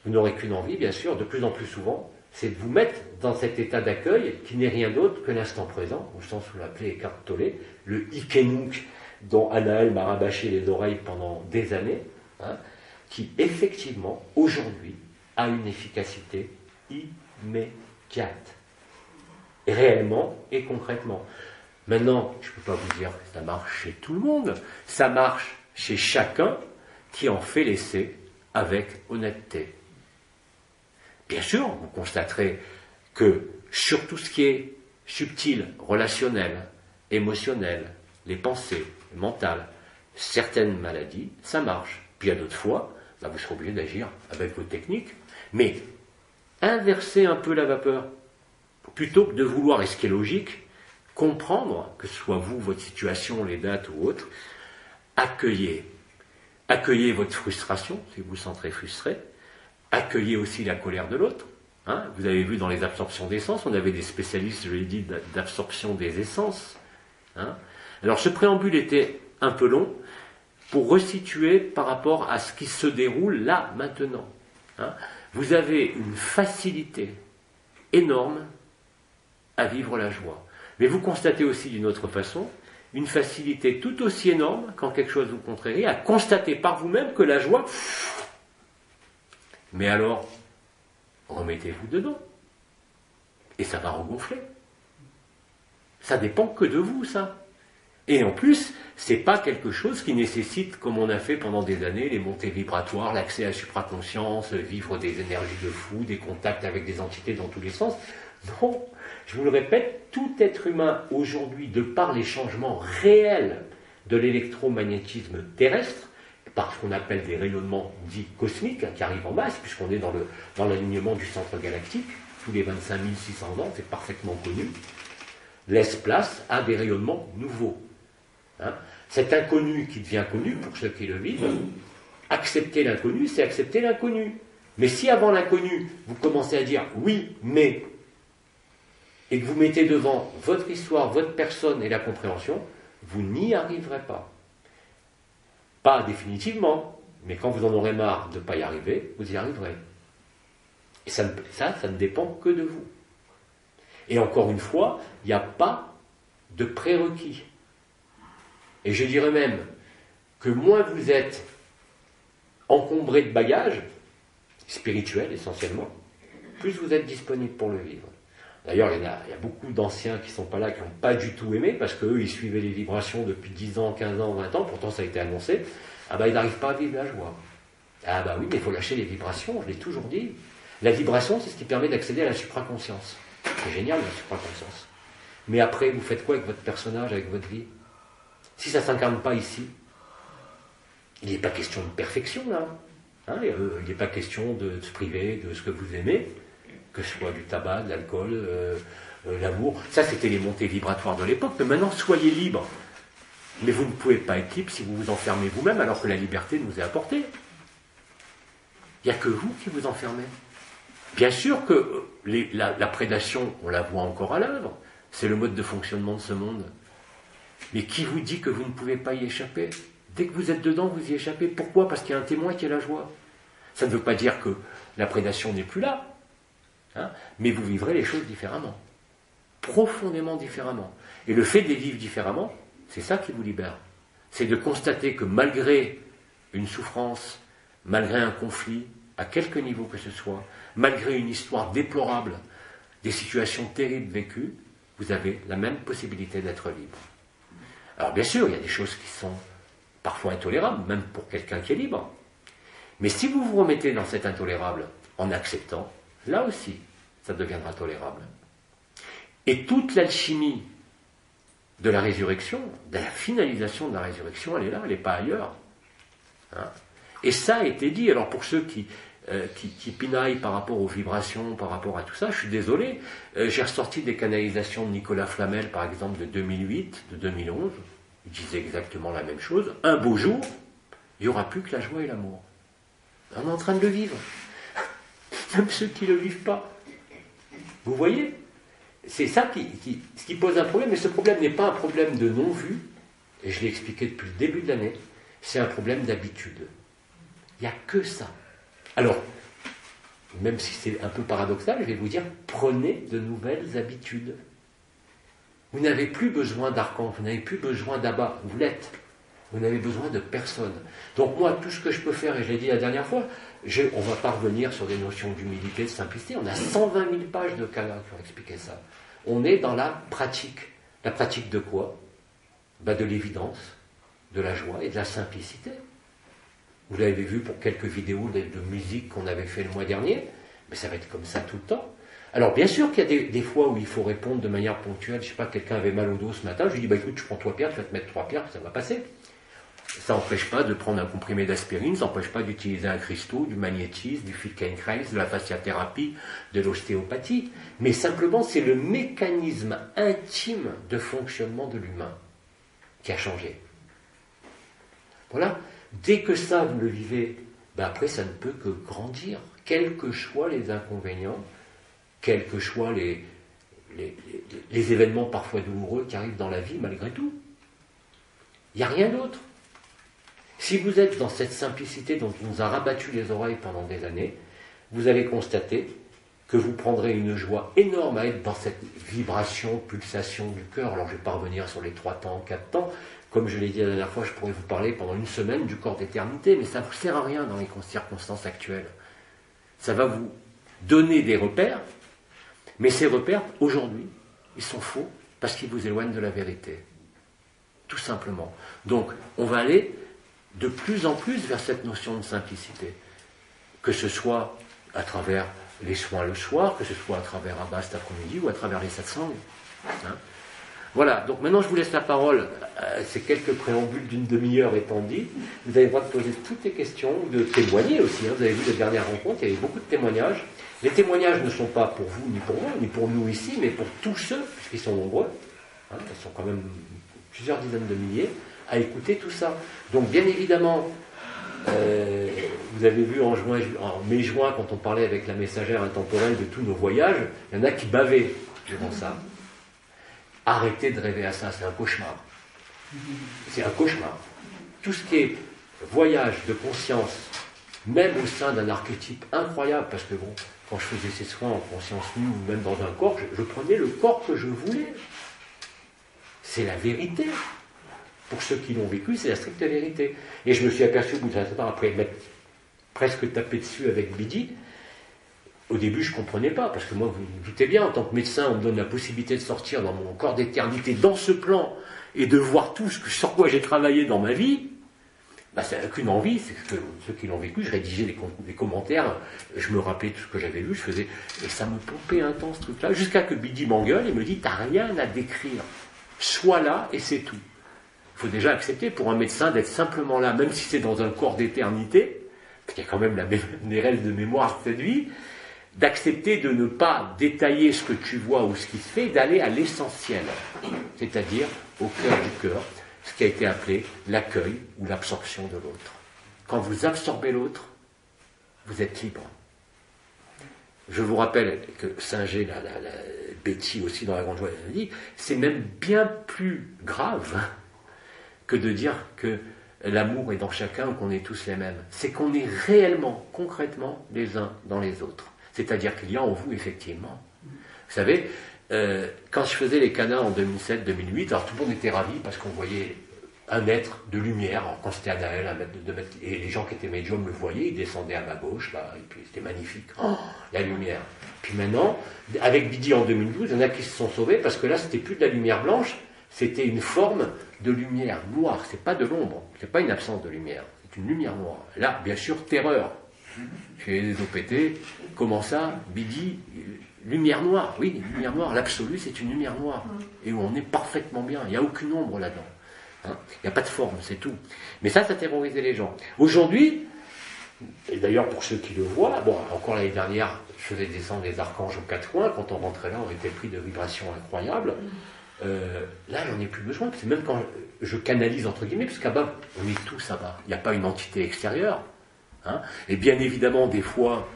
Speaker 1: vous n'aurez qu'une envie, bien sûr, de plus en plus souvent, c'est de vous mettre dans cet état d'accueil qui n'est rien d'autre que l'instant présent, au sens où l'appelait Eckhart Tolle, le Ikenuk, dont Anaël m'a rabâché les oreilles pendant des années, qui effectivement, aujourd'hui, a une efficacité immédiate. Et réellement et concrètement. Maintenant, je ne peux pas vous dire que ça marche chez tout le monde, ça marche chez chacun qui en fait l'essai avec honnêteté. Bien sûr, vous constaterez que sur tout ce qui est subtil, relationnel, émotionnel, les pensées, mentales, certaines maladies, ça marche. Puis il y a d'autres fois, vous serez obligé d'agir avec vos techniques, mais inversez un peu la vapeur. Plutôt que de vouloir, et ce qui est logique, comprendre, que ce soit vous, votre situation, les dates ou autres, accueillez. Accueillez votre frustration, si vous vous sentez frustré. Accueillez aussi la colère de l'autre. Vous avez vu dans les absorptions d'essence, on avait des spécialistes, je l'ai dit, d'absorption des essences. Alors ce préambule était un peu long pour resituer par rapport à ce qui se déroule là, maintenant. Vous avez une facilité énorme à vivre la joie. Mais vous constatez aussi d'une autre façon une facilité tout aussi énorme, quand quelque chose vous contrarie, à constater par vous-même que la joie... Mais alors, remettez-vous dedans. Et ça va regonfler. Ça dépend que de vous, ça. Et en plus, c'est pas quelque chose qui nécessite, comme on a fait pendant des années, les montées vibratoires, l'accès à la supraconscience, vivre des énergies de fou, des contacts avec des entités dans tous les sens. Non, je vous le répète, tout être humain aujourd'hui, de par les changements réels de l'électromagnétisme terrestre, par ce qu'on appelle des rayonnements dits cosmiques, qui arrivent en masse, puisqu'on est dans l'alignement du centre galactique, tous les 25 600 ans, c'est parfaitement connu, laisse place à des rayonnements nouveaux. Cet inconnu qui devient connu, pour ceux qui le vivent, accepter l'inconnu, c'est accepter l'inconnu. Mais si avant l'inconnu, vous commencez à dire oui, mais, et que vous mettez devant votre histoire, votre personne et la compréhension, vous n'y arriverez pas. Pas définitivement, mais quand vous en aurez marre de ne pas y arriver, vous y arriverez. Et ça ne dépend que de vous. Et encore une fois, il n'y a pas de prérequis. Et je dirais même que moins vous êtes encombré de bagages, spirituels essentiellement, plus vous êtes disponible pour le vivre. D'ailleurs, il y a beaucoup d'anciens qui ne sont pas là, qui n'ont pas du tout aimé, parce qu'eux, ils suivaient les vibrations depuis 10 ans, 15 ans, 20 ans, pourtant ça a été annoncé. Ils n'arrivent pas à vivre la joie. Oui, mais il faut lâcher les vibrations, je l'ai toujours dit. La vibration, c'est ce qui permet d'accéder à la supraconscience. C'est génial, la supraconscience. Mais après, vous faites quoi avec votre personnage, avec votre vie? Si ça ne s'incarne pas ici, il n'est pas question de perfection, là. Il n'est pas question de se priver de ce que vous aimez, que ce soit du tabac, de l'alcool, l'amour. Ça, c'était les montées vibratoires de l'époque. Mais maintenant, soyez libres. Mais vous ne pouvez pas être libre si vous vous enfermez vous-même, alors que la liberté nous est apportée. Il n'y a que vous qui vous enfermez. Bien sûr que la prédation, on la voit encore à l'œuvre. C'est le mode de fonctionnement de ce monde. Mais qui vous dit que vous ne pouvez pas y échapper? Dès que vous êtes dedans, vous y échappez. Pourquoi? Parce qu'il y a un témoin qui est la joie. Ça ne veut pas dire que la prédation n'est plus là. Mais vous vivrez les choses différemment. Profondément différemment. Et le fait de les vivre différemment, c'est ça qui vous libère. C'est de constater que malgré une souffrance, malgré un conflit, à quelque niveau que ce soit, malgré une histoire déplorable, des situations terribles vécues, vous avez la même possibilité d'être libre. Alors bien sûr, il y a des choses qui sont parfois intolérables, même pour quelqu'un qui est libre. Mais si vous vous remettez dans cet intolérable en acceptant, là aussi, ça deviendra tolérable. Et toute l'alchimie de la résurrection, de la finalisation de la résurrection, elle est là, elle n'est pas ailleurs. Hein? Et ça a été dit. Alors pour ceux qui pinaillent par rapport aux vibrations, par rapport à tout ça, je suis désolé. J'ai ressorti des canalisations de Nicolas Flamel, par exemple, de 2008, de 2011. Il disait exactement la même chose. Un beau jour, il n'y aura plus que la joie et l'amour. On est en train de le vivre. Même ceux qui ne le vivent pas. Vous voyez ? C'est ça qui pose un problème. Mais ce problème n'est pas un problème de non-vue. Et je l'ai expliqué depuis le début de l'année. C'est un problème d'habitude. Il n'y a que ça. Alors, même si c'est un peu paradoxal, je vais vous dire, prenez de nouvelles habitudes. Vous n'avez plus besoin d'archange, vous n'avez plus besoin d'abbats, vous l'êtes. Vous n'avez besoin de personne. Donc moi, tout ce que je peux faire, et je l'ai dit la dernière fois, on va pas revenir sur des notions d'humilité, de simplicité. On a 120 000 pages de canal qui ont expliqué ça. On est dans la pratique. La pratique de quoi ? De l'évidence, de la joie et de la simplicité. Vous l'avez vu pour quelques vidéos de musique qu'on avait fait le mois dernier, mais ça va être comme ça tout le temps. Alors bien sûr qu'il y a des fois où il faut répondre de manière ponctuelle. Je ne sais pas, quelqu'un avait mal au dos ce matin, je lui dis, écoute, je prends 3 pierres, tu vas te mettre 3 pierres, ça va passer. Ça n'empêche pas de prendre un comprimé d'aspirine, ça n'empêche pas d'utiliser un cristaux, du magnétisme, du Feldenkrais, de la fasciathérapie, de l'ostéopathie. Mais simplement, c'est le mécanisme intime de fonctionnement de l'humain qui a changé. Voilà. Dès que ça, vous le vivez, après, ça ne peut que grandir. Quels que soient les inconvénients, quels que soient les événements parfois douloureux qui arrivent dans la vie, malgré tout. Il n'y a rien d'autre. Si vous êtes dans cette simplicité dont on nous a rabattu les oreilles pendant des années, vous allez constater que vous prendrez une joie énorme à être dans cette vibration, pulsation du cœur. Alors je ne vais pas revenir sur les 3 temps, 4 temps. Comme je l'ai dit la dernière fois, je pourrais vous parler pendant une semaine du corps d'éternité, mais ça ne vous sert à rien dans les circonstances actuelles. Ça va vous donner des repères, mais ces repères, aujourd'hui, ils sont faux parce qu'ils vous éloignent de la vérité. Tout simplement. Donc, on va aller de plus en plus vers cette notion de simplicité. Que ce soit à travers les soins le soir, que ce soit à travers Abba cet après-midi ou à travers les satsangs. Hein. Voilà, donc maintenant je vous laisse la parole. Ces quelques préambules d'une demi-heure étant dit, vous avez le droit de poser toutes les questions, de témoigner aussi. Hein. Vous avez vu les dernières rencontres, il y avait beaucoup de témoignages. Les témoignages ne sont pas pour vous, ni pour moi, ni pour nous ici, mais pour tous ceux, puisqu'ils sont nombreux, hein, ils sont quand même plusieurs dizaines de milliers, à écouter tout ça. Donc bien évidemment, vous avez vu en mai-juin, quand on parlait avec la messagère intemporelle de tous nos voyages, il y en a qui bavaient durant ça. Arrêtez de rêver à ça, c'est un cauchemar. C'est un cauchemar. Tout ce qui est voyage de conscience, même au sein d'un archétype incroyable, parce que bon, quand je faisais ces soins en conscience nue ou même dans un corps, je prenais le corps que je voulais. C'est la vérité. Pour ceux qui l'ont vécu, c'est la stricte vérité. Et je me suis aperçu au bout d'un temps, après m'être presque tapé dessus avec Bidi, au début, je ne comprenais pas, parce que moi, vous vous doutez bien, en tant que médecin, on me donne la possibilité de sortir dans mon corps d'éternité, dans ce plan, et de voir tout sur quoi j'ai travaillé dans ma vie. Ça n'a qu'une envie, c'est que ceux qui l'ont vécu, je rédigeais des commentaires, je me rappelais tout ce que j'avais vu, et ça me pompait intense, ce truc-là, jusqu'à que Bidi m'engueule et me dit, t'as rien à décrire. Sois là, et c'est tout. Il faut déjà accepter, pour un médecin, d'être simplement là, même si c'est dans un corps d'éternité, parce qu'il y a quand même des rêves de mémoire de cette vie, d'accepter de ne pas détailler ce que tu vois ou ce qui se fait, d'aller à l'essentiel, c'est-à-dire au cœur du cœur, ce qui a été appelé l'accueil ou l'absorption de l'autre. Quand vous absorbez l'autre, vous êtes libre. Je vous rappelle que Singer, la Betty aussi dans La Grande Joie, elle dit, c'est même bien plus grave que de dire que l'amour est dans chacun ou qu'on est tous les mêmes. C'est qu'on est réellement, concrètement, les uns dans les autres. C'est-à-dire qu'il y a en vous, effectivement. Vous savez, quand je faisais les canards en 2007-2008, alors tout le monde était ravi parce qu'on voyait un être de lumière. Alors, quand c'était Anaël, et les gens qui étaient médiums le voyaient, ils descendaient à ma gauche, là, et puis c'était magnifique. Oh, la lumière. Puis maintenant, avec Bidi en 2012, il y en a qui se sont sauvés, parce que là, c'était plus de la lumière blanche, c'était une forme de lumière noire. C'est pas de l'ombre, c'est pas une absence de lumière, c'est une lumière noire. Là, bien sûr, terreur. Chez les OPT, comment ça, Bidi, lumière noire, oui, lumière noire, l'absolu, c'est une lumière noire, et où on est parfaitement bien, il n'y a aucune ombre là-dedans. Hein, il n'y a pas de forme, c'est tout. Mais ça terrorisait les gens. Aujourd'hui, et d'ailleurs pour ceux qui le voient, bon, encore l'année dernière, je faisais descendre les archanges aux quatre coins, quand on rentrait là, on était pris de vibrations incroyables. Là, j'en ai plus besoin, parce que même quand je canalise, entre guillemets, parce qu'à bas, on est tous à bas, il n'y a pas une entité extérieure. Hein, et bien évidemment, des fois,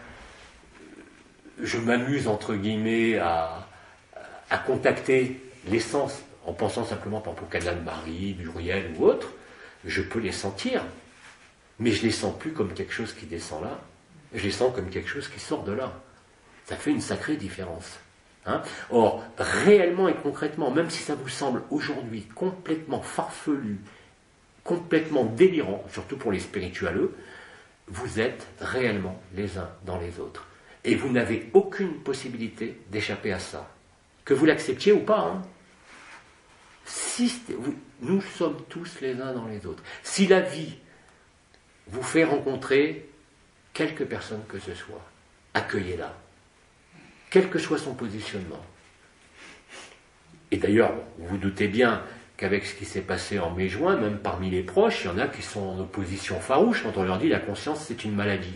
Speaker 1: je m'amuse, entre guillemets, à contacter l'essence, en pensant simplement par exemple au canal Marie, Muriel ou autre, je peux les sentir, mais je les sens plus comme quelque chose qui descend là, je les sens comme quelque chose qui sort de là. Ça fait une sacrée différence. Hein. Or, réellement et concrètement, même si ça vous semble aujourd'hui complètement farfelu, complètement délirant, surtout pour les spiritualeux, vous êtes réellement les uns dans les autres. Et vous n'avez aucune possibilité d'échapper à ça. Que vous l'acceptiez ou pas, hein. Nous sommes tous les uns dans les autres. Si la vie vous fait rencontrer quelque personne que ce soit, accueillez-la, quel que soit son positionnement. Et d'ailleurs, vous vous doutez bien qu'avec ce qui s'est passé en mai-juin, même parmi les proches, il y en a qui sont en opposition farouche quand on leur dit la conscience c'est une maladie.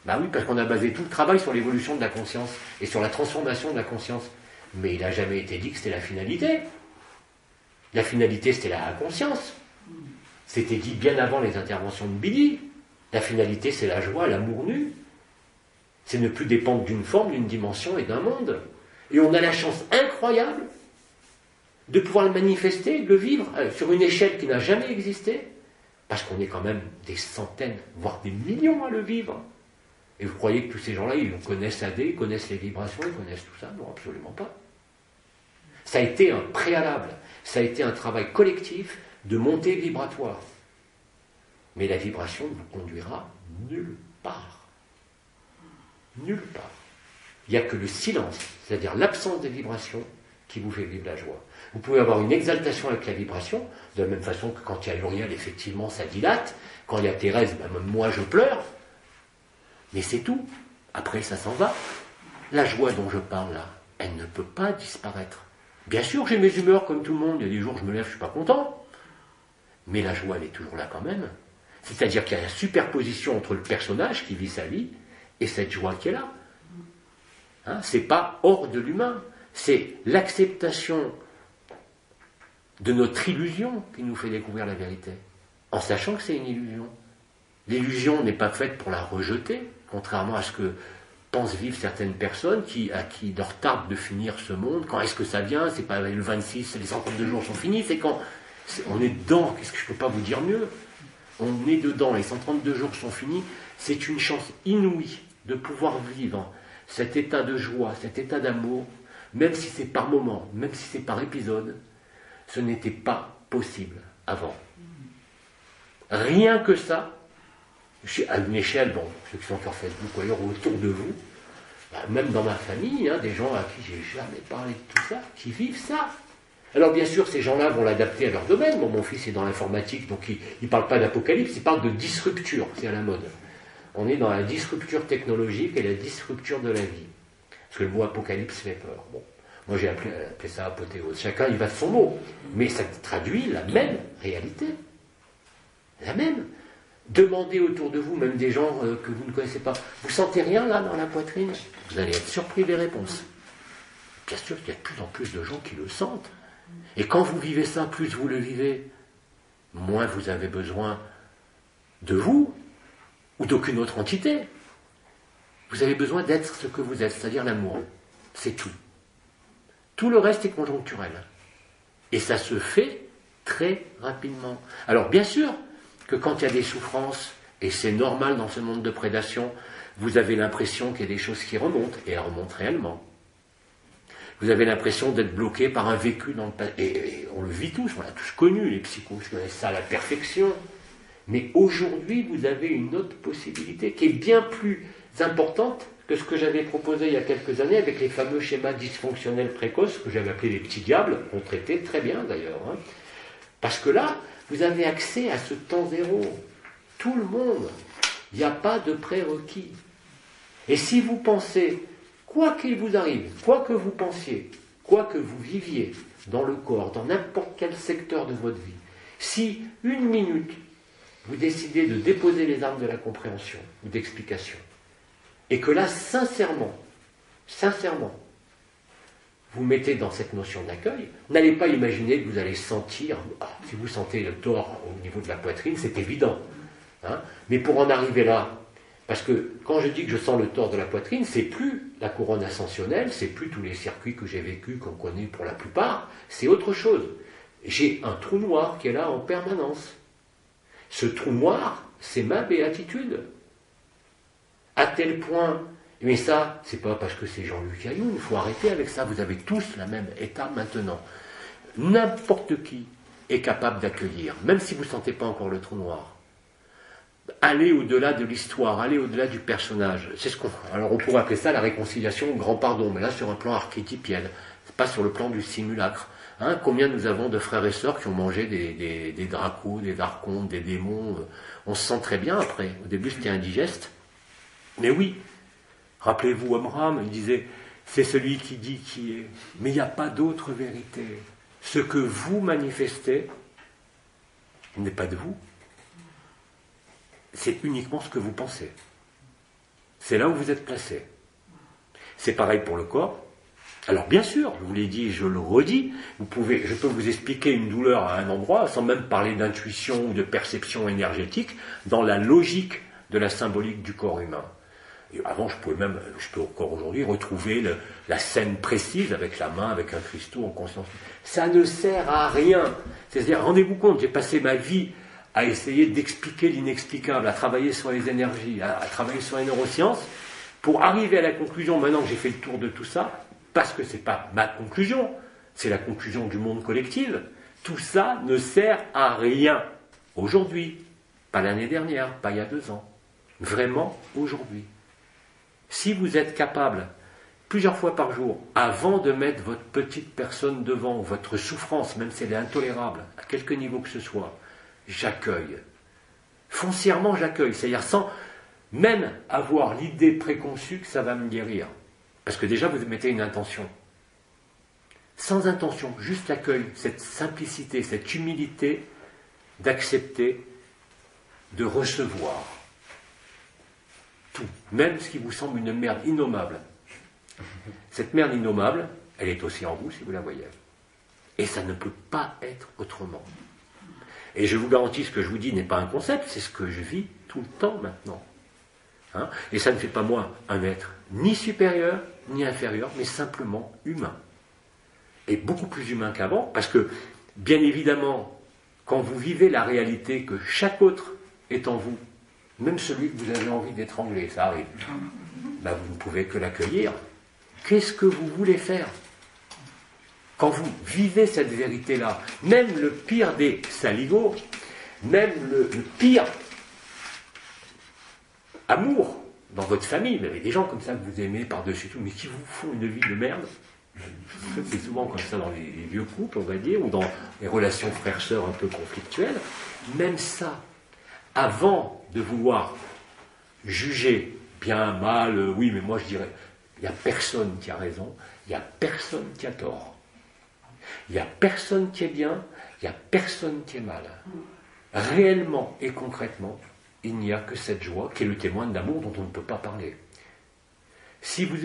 Speaker 1: Ben oui, parce qu'on a basé tout le travail sur l'évolution de la conscience et sur la transformation de la conscience. Mais il n'a jamais été dit que c'était la finalité. La finalité, c'était la conscience. C'était dit bien avant les interventions de Bidi. La finalité, c'est la joie, l'amour nu. C'est ne plus dépendre d'une forme, d'une dimension et d'un monde. Et on a la chance incroyable de pouvoir le manifester, de le vivre sur une échelle qui n'a jamais existé, parce qu'on est quand même des centaines, voire des millions à le vivre. Et vous croyez que tous ces gens-là, ils connaissent AD, ils connaissent les vibrations, ils connaissent tout ça? Non, absolument pas. Ça a été un préalable, ça a été un travail collectif de montée vibratoire. Mais la vibration ne vous conduira nulle part. Nulle part. Il n'y a que le silence, c'est-à-dire l'absence de vibration, qui vous fait vivre la joie. Vous pouvez avoir une exaltation avec la vibration, de la même façon que quand il y a Uriel, effectivement, ça dilate. Quand il y a Thérèse, ben, même moi, je pleure. Mais c'est tout. Après, ça s'en va. La joie dont je parle là, elle ne peut pas disparaître. Bien sûr, j'ai mes humeurs comme tout le monde. Il y a des jours, je me lève, je ne suis pas content. Mais la joie, elle est toujours là quand même. C'est-à-dire qu'il y a la superposition entre le personnage qui vit sa vie et cette joie qui est là. Hein, c'est pas hors de l'humain. C'est l'acceptation de notre illusion qui nous fait découvrir la vérité, en sachant que c'est une illusion. L'illusion n'est pas faite pour la rejeter, contrairement à ce que pensent vivre certaines personnes à qui leur tarde de finir ce monde. Quand est-ce que ça vient? C'est pas le 26, les 132 jours sont finis, c'est quand on est dedans. Qu'est-ce que je ne peux pas vous dire mieux? On est dedans, les 132 jours sont finis. C'est une chance inouïe de pouvoir vivre cet état de joie, cet état d'amour, même si c'est par moment, même si c'est par épisode. Ce n'était pas possible avant. Rien que ça, à une échelle, bon, ceux qui sont sur Facebook ou ailleurs, autour de vous, même dans ma famille, hein, des gens à qui j'ai jamais parlé de tout ça, qui vivent ça. Alors bien sûr, ces gens-là vont l'adapter à leur domaine. Bon, mon fils est dans l'informatique, donc il ne parle pas d'apocalypse, il parle de disrupture, c'est à la mode. On est dans la disrupture technologique et la disrupture de la vie. Parce que le mot apocalypse fait peur. Bon. Moi, j'ai appelé ça apothéose. Chacun, il va de son mot. Mais ça traduit la même réalité. La même. Demandez autour de vous, même des gens que vous ne connaissez pas, vous sentez rien là dans la poitrine? Vous allez être surpris des réponses. Bien sûr qu'il y a de plus en plus de gens qui le sentent. Et quand vous vivez ça, plus vous le vivez, moins vous avez besoin de vous ou d'aucune autre entité. Vous avez besoin d'être ce que vous êtes, c'est-à-dire l'amour. C'est tout. Tout le reste est conjoncturel. Et ça se fait très rapidement. Alors bien sûr que quand il y a des souffrances, et c'est normal dans ce monde de prédation, vous avez l'impression qu'il y a des choses qui remontent, et elles remontent réellement. Vous avez l'impression d'être bloqué par un vécu dans le passé. Et on le vit tous, on l'a tous connu, les psychos, je connais ça à la perfection. Mais aujourd'hui, vous avez une autre possibilité qui est bien plus importante que ce que j'avais proposé il y a quelques années avec les fameux schémas dysfonctionnels précoces, que j'avais appelés les petits diables, qu'on traitait très bien d'ailleurs. Hein. Parce que là, vous avez accès à ce temps zéro. Tout le monde. Il n'y a pas de prérequis. Et si vous pensez, quoi qu'il vous arrive, quoi que vous pensiez, quoi que vous viviez dans le corps, dans n'importe quel secteur de votre vie, si une minute, vous décidez de déposer les armes de la compréhension ou d'explication, et que là, sincèrement, vous mettez dans cette notion d'accueil, n'allez pas imaginer que vous allez sentir, si vous sentez le tort au niveau de la poitrine, c'est évident. Hein, mais pour en arriver là, parce que quand je dis que je sens le tort de la poitrine, c'est plus la couronne ascensionnelle, c'est plus tous les circuits que j'ai vécus, qu'on connaît pour la plupart, c'est autre chose. J'ai un trou noir qui est là en permanence. Ce trou noir, c'est ma béatitude. À tel point, mais ça, c'est pas parce que c'est Jean-Luc Ayoun, il faut arrêter avec ça, vous avez tous la même état maintenant. N'importe qui est capable d'accueillir, même si vous ne sentez pas encore le trou noir. Aller au-delà de l'histoire, aller au-delà du personnage. C'est ce qu'on. Alors on pourrait appeler ça la réconciliation au grand pardon, mais là sur un plan archétypiel, pas sur le plan du simulacre. Hein, combien nous avons de frères et sœurs qui ont mangé des dracos, des archontes, des démons. On se sent très bien après. Au début c'était indigeste. Mais oui, rappelez-vous Amram, il disait, c'est celui qui dit qui est. Mais il n'y a pas d'autre vérité. Ce que vous manifestez n'est pas de vous. C'est uniquement ce que vous pensez. C'est là où vous êtes placé. C'est pareil pour le corps. Alors bien sûr, je vous l'ai dit, je le redis, je peux vous expliquer une douleur à un endroit sans même parler d'intuition ou de perception énergétique dans la logique de la symbolique du corps humain. Et avant, je peux encore aujourd'hui retrouver la scène précise avec la main, avec un cristaux en conscience. Ça ne sert à rien. C'est-à-dire, rendez-vous compte, j'ai passé ma vie à essayer d'expliquer l'inexplicable, à travailler sur les énergies, à travailler sur les neurosciences, pour arriver à la conclusion, maintenant que j'ai fait le tour de tout ça, parce que ce n'est pas ma conclusion, c'est la conclusion du monde collectif, tout ça ne sert à rien. Aujourd'hui, pas l'année dernière, pas il y a 2 ans. Vraiment aujourd'hui. Si vous êtes capable, plusieurs fois par jour, avant de mettre votre petite personne devant, votre souffrance, même si elle est intolérable, à quelque niveau que ce soit, j'accueille. Foncièrement, j'accueille. C'est-à-dire sans même avoir l'idée préconçue que ça va me guérir. Parce que déjà, vous mettez une intention. Sans intention, juste l'accueil, cette simplicité, cette humilité d'accepter, de recevoir tout, même ce qui vous semble une merde innommable. Cette merde innommable, elle est aussi en vous si vous la voyez. Et ça ne peut pas être autrement. Et je vous garantis, ce que je vous dis n'est pas un concept, c'est ce que je vis tout le temps maintenant. Hein, et ça ne fait pas moi un être ni supérieur, ni inférieur, mais simplement humain. Et beaucoup plus humain qu'avant, parce que, bien évidemment, quand vous vivez la réalité que chaque autre est en vous, même celui que vous avez envie d'étrangler, ça arrive, ben vous ne pouvez que l'accueillir. Qu'est-ce que vous voulez faire ? Quand vous vivez cette vérité-là, même le pire des saligots, même le pire amour dans votre famille, vous avez des gens comme ça que vous aimez par-dessus tout, mais qui vous font une vie de merde. C'est souvent comme ça dans les vieux couples, on va dire, ou dans les relations frères-sœurs un peu conflictuelles. Même ça, avant de vouloir juger bien, mal, oui, mais moi je dirais, il n'y a personne qui a raison, il n'y a personne qui a tort. Il n'y a personne qui est bien, il n'y a personne qui est mal. Réellement et concrètement, il n'y a que cette joie qui est le témoin d'amour dont on ne peut pas parler. Si vous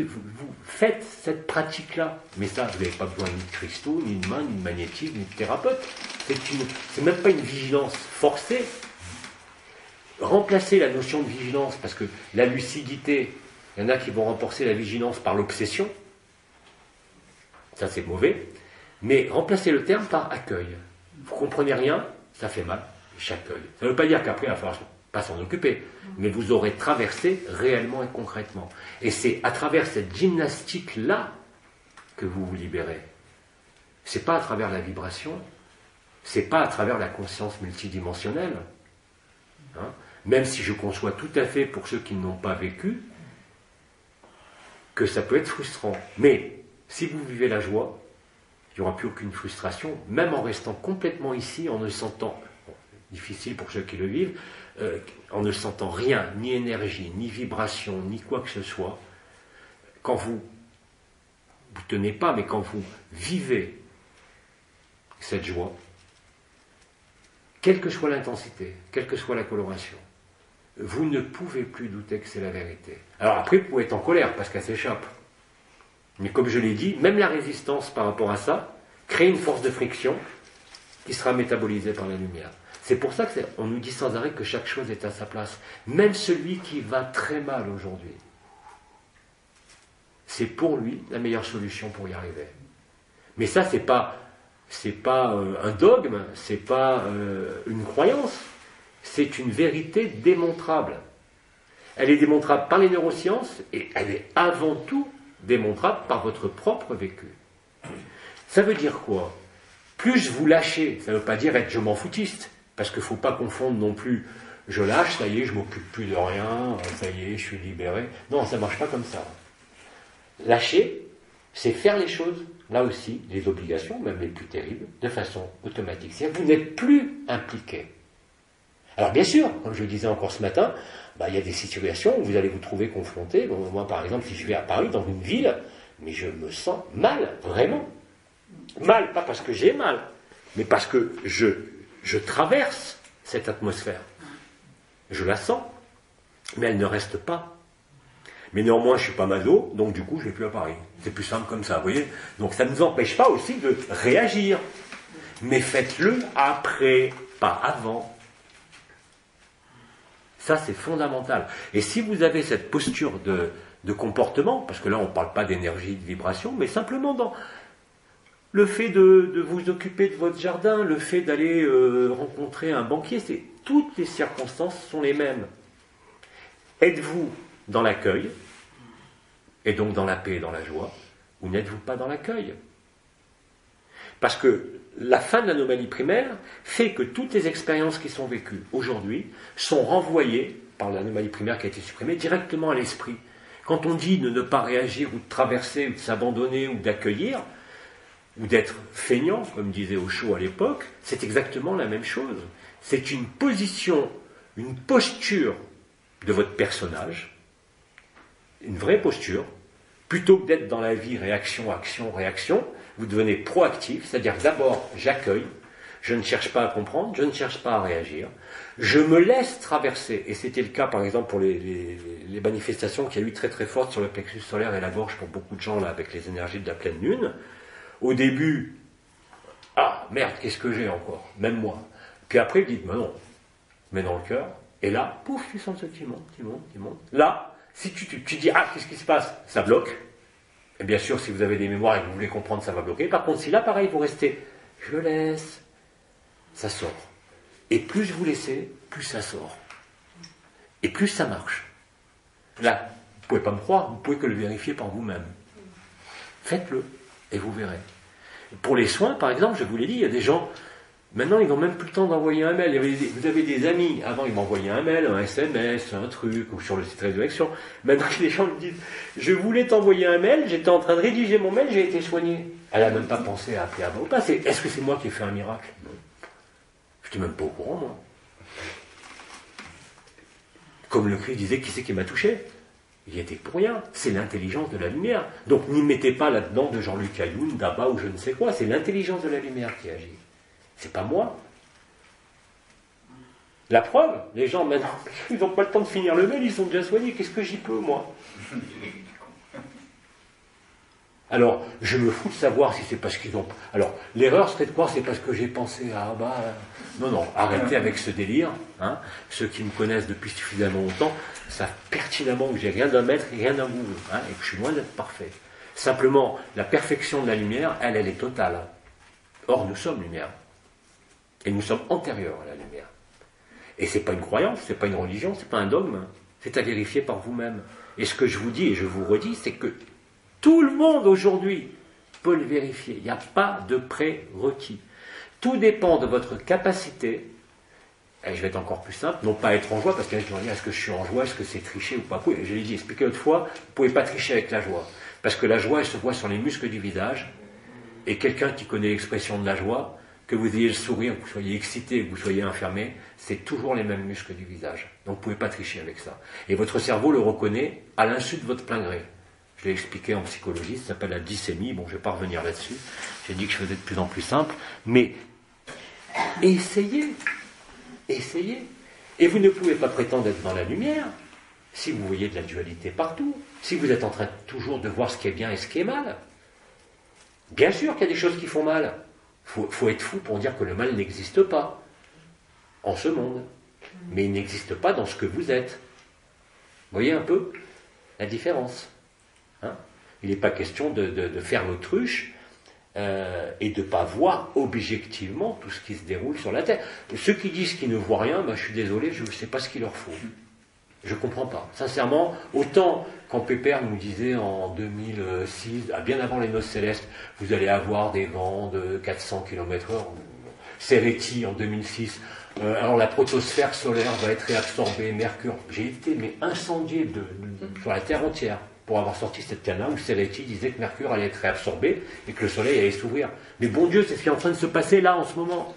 Speaker 1: faites cette pratique-là, mais ça, vous n'avez pas besoin ni de cristaux, ni de main, ni de magnétisme, ni de thérapeute. C'est même pas une vigilance forcée. Remplacez la notion de vigilance, parce que la lucidité, il y en a qui vont remplacer la vigilance par l'obsession. Ça, c'est mauvais. Mais remplacez le terme par accueil. Vous ne comprenez rien, ça fait mal, j'accueille. Ça ne veut pas dire qu'après, il va falloir pas s'en occuper, mais vous aurez traversé réellement et concrètement. Et c'est à travers cette gymnastique-là que vous vous libérez. C'est pas à travers la vibration, c'est pas à travers la conscience multidimensionnelle. Hein, même si je conçois tout à fait pour ceux qui n'ont pas vécu, que ça peut être frustrant. Mais si vous vivez la joie, il n'y aura plus aucune frustration, même en restant complètement ici, en ne sentant, bon, difficile pour ceux qui le vivent, en ne sentant rien, ni énergie, ni vibration, ni quoi que ce soit. Quand vous tenez pas, mais quand vous vivez cette joie, quelle que soit l'intensité, quelle que soit la coloration, vous ne pouvez plus douter que c'est la vérité. Alors après, vous pouvez être en colère parce qu'elle s'échappe. Mais comme je l'ai dit, même la résistance par rapport à ça crée une force de friction qui sera métabolisée par la lumière. C'est pour ça qu'on nous dit sans arrêt que chaque chose est à sa place. Même celui qui va très mal aujourd'hui, c'est pour lui la meilleure solution pour y arriver. Mais ça, c'est pas un dogme, c'est pas une croyance, c'est une vérité démontrable. Elle est démontrable par les neurosciences et elle est avant tout démontrable par votre propre vécu. Ça veut dire quoi? Plus vous lâchez, ça ne veut pas dire être je m'en foutiste, parce qu'il ne faut pas confondre non plus je lâche, ça y est, je ne m'occupe plus de rien, ça y est, je suis libéré. Non, ça ne marche pas comme ça. Lâcher, c'est faire les choses, là aussi, les obligations, même les plus terribles, de façon automatique. C'est-à-dire que vous n'êtes plus impliqué. Alors bien sûr, comme je le disais encore ce matin, il y a des situations où vous allez vous trouver confronté. Bon, moi, par exemple, si je vais à Paris, dans une ville, mais je me sens mal, vraiment. Mal, pas parce que j'ai mal, mais parce que je traverse cette atmosphère. Je la sens, mais elle ne reste pas. Mais néanmoins, je ne suis pas maso, donc du coup, je ne vais plus à Paris. C'est plus simple comme ça, vous voyez. Donc ça ne nous empêche pas aussi de réagir. Mais faites-le après, pas avant. Ça, c'est fondamental. Et si vous avez cette posture de comportement, parce que là, on ne parle pas d'énergie, de vibration, mais simplement dans le fait de vous occuper de votre jardin, le fait d'aller rencontrer un banquier, toutes les circonstances sont les mêmes. Êtes-vous dans l'accueil, et donc dans la paix et dans la joie, ou n'êtes-vous pas dans l'accueil? Parce que la fin de l'anomalie primaire fait que toutes les expériences qui sont vécues aujourd'hui sont renvoyées, par l'anomalie primaire qui a été supprimée, directement à l'esprit. Quand on dit de ne pas réagir, ou de traverser, ou de s'abandonner, ou d'accueillir, ou d'être feignant, comme disait Osho à l'époque, c'est exactement la même chose. C'est une position, une posture de votre personnage, une vraie posture, plutôt que d'être dans la vie réaction, action, réaction, vous devenez proactif, c'est-à-dire d'abord j'accueille, je ne cherche pas à comprendre, je ne cherche pas à réagir, je me laisse traverser, et c'était le cas par exemple pour les manifestations qu'il y a eu très très fortes sur le plexus solaire et la gorge pour beaucoup de gens là avec les énergies de la pleine lune. Au début, ah merde, qu'est-ce que j'ai encore, même moi. Puis après, vous dites, mais non, mais dans le cœur, et là, pouf, tu sens ça qui monte, qui monte, qui monte. Là, si tu dis, ah, qu'est-ce qui se passe? Ça bloque. Et bien sûr, si vous avez des mémoires et que vous voulez comprendre, ça va bloquer. Par contre, si là, pareil, vous restez, je laisse, ça sort. Et plus vous laissez, plus ça sort. Et plus ça marche. Là, vous ne pouvez pas me croire, vous ne pouvez que le vérifier par vous-même. Faites-le, et vous verrez. Pour les soins, par exemple, je vous l'ai dit, il y a des gens, maintenant, ils n'ont même plus le temps d'envoyer un mail. Vous avez des amis, avant, ils m'envoyaient un mail, un SMS, un truc, ou sur le site Résurrection. Maintenant, les gens me disent, je voulais t'envoyer un mail, j'étais en train de rédiger mon mail, j'ai été soigné. Elle n'a même pas pensé à appeler avant ou pas. Est-ce que c'est moi qui ai fait un miracle? Non. Je n'étais même pas au courant, moi. Comme le Christ disait, qui c'est qui m'a touché? Il y était pour rien. C'est l'intelligence de la lumière. Donc, n'y mettez pas là-dedans de Jean-Luc Ayoun, d'Abba ou je ne sais quoi. C'est l'intelligence de la lumière qui agit. C'est pas moi. La preuve, les gens maintenant, ils n'ont pas le temps de finir le mail, ils sont déjà soignés. Qu'est-ce que j'y peux, moi? Alors, je me fous de savoir si c'est parce qu'ils ont... Alors, l'erreur serait de croire c'est parce que j'ai pensé à... Non, arrêtez avec ce délire. Hein. Ceux qui me connaissent depuis suffisamment longtemps savent pertinemment que j'ai rien d'un maître et rien d'un gourou, hein, et que je suis loin d'être parfait. Simplement, la perfection de la lumière, elle est totale. Or, nous sommes lumière. Et nous sommes antérieurs à la lumière. Et ce n'est pas une croyance, ce n'est pas une religion, ce n'est pas un dogme. C'est à vérifier par vous-même. Et ce que je vous dis, et je vous redis, c'est que tout le monde aujourd'hui peux le vérifier. Il n'y a pas de prérequis. Tout dépend de votre capacité, et je vais être encore plus simple, non pas être en joie, parce qu'il y a des gens qui vont dire, est-ce que je suis en joie, est-ce que c'est tricher ou pas. Je l'ai dit, expliqué l'autre fois, vous ne pouvez pas tricher avec la joie. Parce que la joie, elle se voit sur les muscles du visage, et quelqu'un qui connaît l'expression de la joie, que vous ayez le sourire, que vous soyez excité, que vous soyez enfermé, c'est toujours les mêmes muscles du visage. Donc vous ne pouvez pas tricher avec ça. Et votre cerveau le reconnaît à l'insu de votre plein gré. Je l'ai expliqué en psychologie, ça s'appelle la dyssémie. Bon, je ne vais pas revenir là-dessus. J'ai dit que je faisais de plus en plus simple. Mais essayez. Essayez. Et vous ne pouvez pas prétendre être dans la lumière si vous voyez de la dualité partout. Si vous êtes en train toujours de voir ce qui est bien et ce qui est mal. Bien sûr qu'il y a des choses qui font mal. Faut être fou pour dire que le mal n'existe pas en ce monde. Mais il n'existe pas dans ce que vous êtes. Vous voyez un peu la différence. Hein? Il n'est pas question de faire l'autruche et de ne pas voir objectivement tout ce qui se déroule sur la Terre. Ceux qui disent qu'ils ne voient rien, ben, je suis désolé, je ne sais pas ce qu'il leur faut. Je ne comprends pas. Sincèrement, autant quand Pépère nous disait en 2006, bien avant les noces célestes, vous allez avoir des vents de 400 km/h, Serretti en 2006, alors la protosphère solaire va être réabsorbée, Mercure. J'ai été incendié sur la Terre entière pour avoir sorti cette canne-là où Serretti disait que Mercure allait être réabsorbé et que le Soleil allait s'ouvrir. Mais bon Dieu, c'est ce qui est en train de se passer là en ce moment.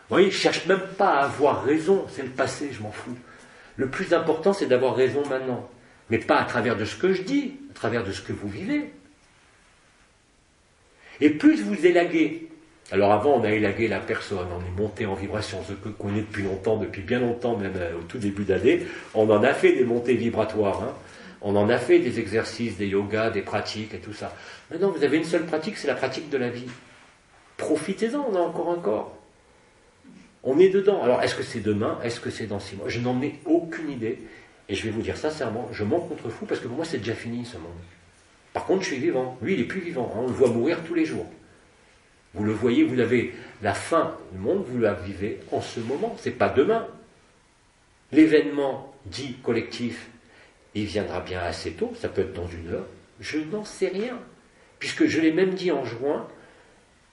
Speaker 1: Vous voyez, je ne cherche même pas à avoir raison, c'est le passé, je m'en fous. Le plus important, c'est d'avoir raison maintenant. Mais pas à travers de ce que je dis, à travers de ce que vous vivez. Et plus vous élaguez. Alors avant, on a élagué la personne, on est monté en vibration, ce que qu'on est depuis longtemps, depuis bien longtemps, même au tout début d'année, on en a fait des montées vibratoires. Hein. On en a fait des exercices, des yogas, des pratiques et tout ça. Maintenant, vous avez une seule pratique, c'est la pratique de la vie. Profitez-en, on a encore un corps. On est dedans. Alors, est-ce que c'est demain? Est-ce que c'est dans 6 mois? Je n'en ai aucune idée. Et je vais vous dire sincèrement, je m'en contrefous parce que pour moi, c'est déjà fini, ce monde. Par contre, je suis vivant. Lui, il n'est plus vivant. Hein. On le voit mourir tous les jours. Vous le voyez, vous avez la fin du monde, vous la vivez en ce moment. Ce n'est pas demain. L'événement dit collectif, il viendra bien assez tôt. Ça peut être dans 1 heure. Je n'en sais rien. Puisque je l'ai même dit en juin.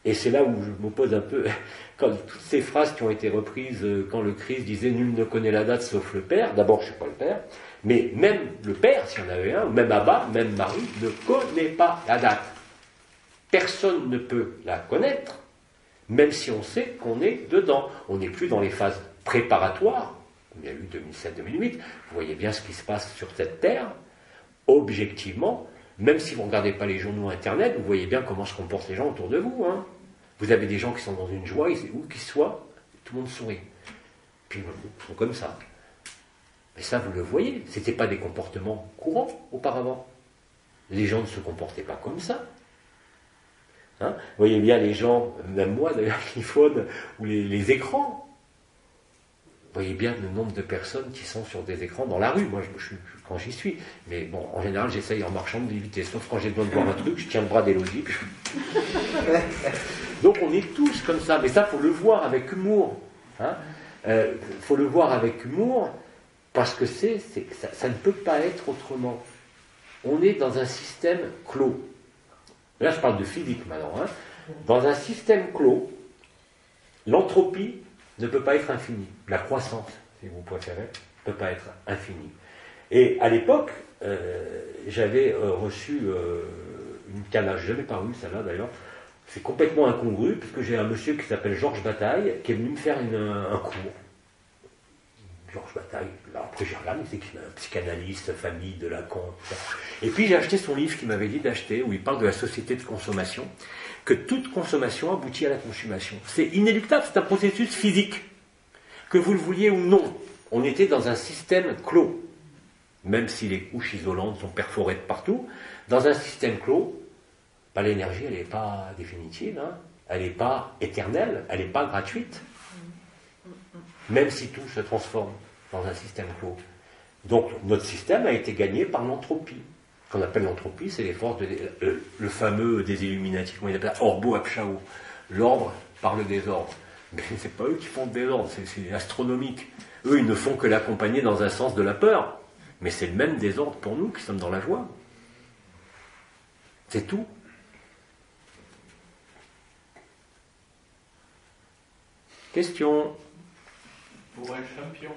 Speaker 1: Et c'est là où je m'oppose un peu, quand toutes ces phrases qui ont été reprises quand le Christ disait « Nul ne connaît la date sauf le Père », d'abord je ne suis pas le Père, mais même le Père, s'il y en avait un, même Abba, même Marie, ne connaît pas la date. Personne ne peut la connaître, même si on sait qu'on est dedans. On n'est plus dans les phases préparatoires, il y a eu 2007-2008, vous voyez bien ce qui se passe sur cette terre, objectivement. Même si vous ne regardez pas les journaux Internet, vous voyez bien comment se comportent les gens autour de vous. Hein. Vous avez des gens qui sont dans une joie, où qu'ils soient, tout le monde sourit. Puis ils sont comme ça. Mais ça, vous le voyez. Ce n'était pas des comportements courants auparavant. Les gens ne se comportaient pas comme ça. Hein. Vous voyez bien les gens, même moi d'ailleurs, l'iPhone ou les écrans. Vous voyez bien le nombre de personnes qui sont sur des écrans dans la rue. Moi, quand j'y suis. Mais bon, en général, j'essaye en marchant de l'éviter. Sauf quand j'ai besoin de voir un truc, je tiens le bras d'Élodie. Donc, on est tous comme ça. Mais ça, il faut le voir avec humour. Hein. Faut le voir avec humour parce que ça ne peut pas être autrement. On est dans un système clos. Là, je parle de physique maintenant. Hein. Dans un système clos, l'entropie ne peut pas être infinie. La croissance, si vous préférez, ne peut pas être infinie. Et à l'époque, j'avais reçu une canne, je n'ai jamais paru celle-là d'ailleurs, c'est complètement incongru, puisque j'ai un monsieur qui s'appelle Georges Bataille, qui est venu me faire un cours. Georges Bataille, alors après j'ai regardé, c'est qu'il est un psychanalyste, famille de Lacan, tout ça. Et puis j'ai acheté son livre qu'il m'avait dit d'acheter, où il parle de la société de consommation, que toute consommation aboutit à la consommation. C'est inéluctable, c'est un processus physique. Que vous le vouliez ou non, on était dans un système clos. Même si les couches isolantes sont perforées de partout, dans un système clos, l'énergie, elle n'est pas définitive, hein. Elle n'est pas éternelle, elle n'est pas gratuite. Même si tout se transforme dans un système clos. Donc notre système a été gagné par l'entropie. Ce qu'on appelle l'entropie, c'est les forces le fameux des Illuminati, comment il appelle ça, Orbo Abshao. L'ordre par le désordre. Mais c'est pas eux qui font le désordre, c'est astronomique. Eux, ils ne font que l'accompagner dans un sens de la peur. Mais c'est le même désordre pour nous qui sommes dans la joie. C'est tout. Question.
Speaker 2: Pour un champion.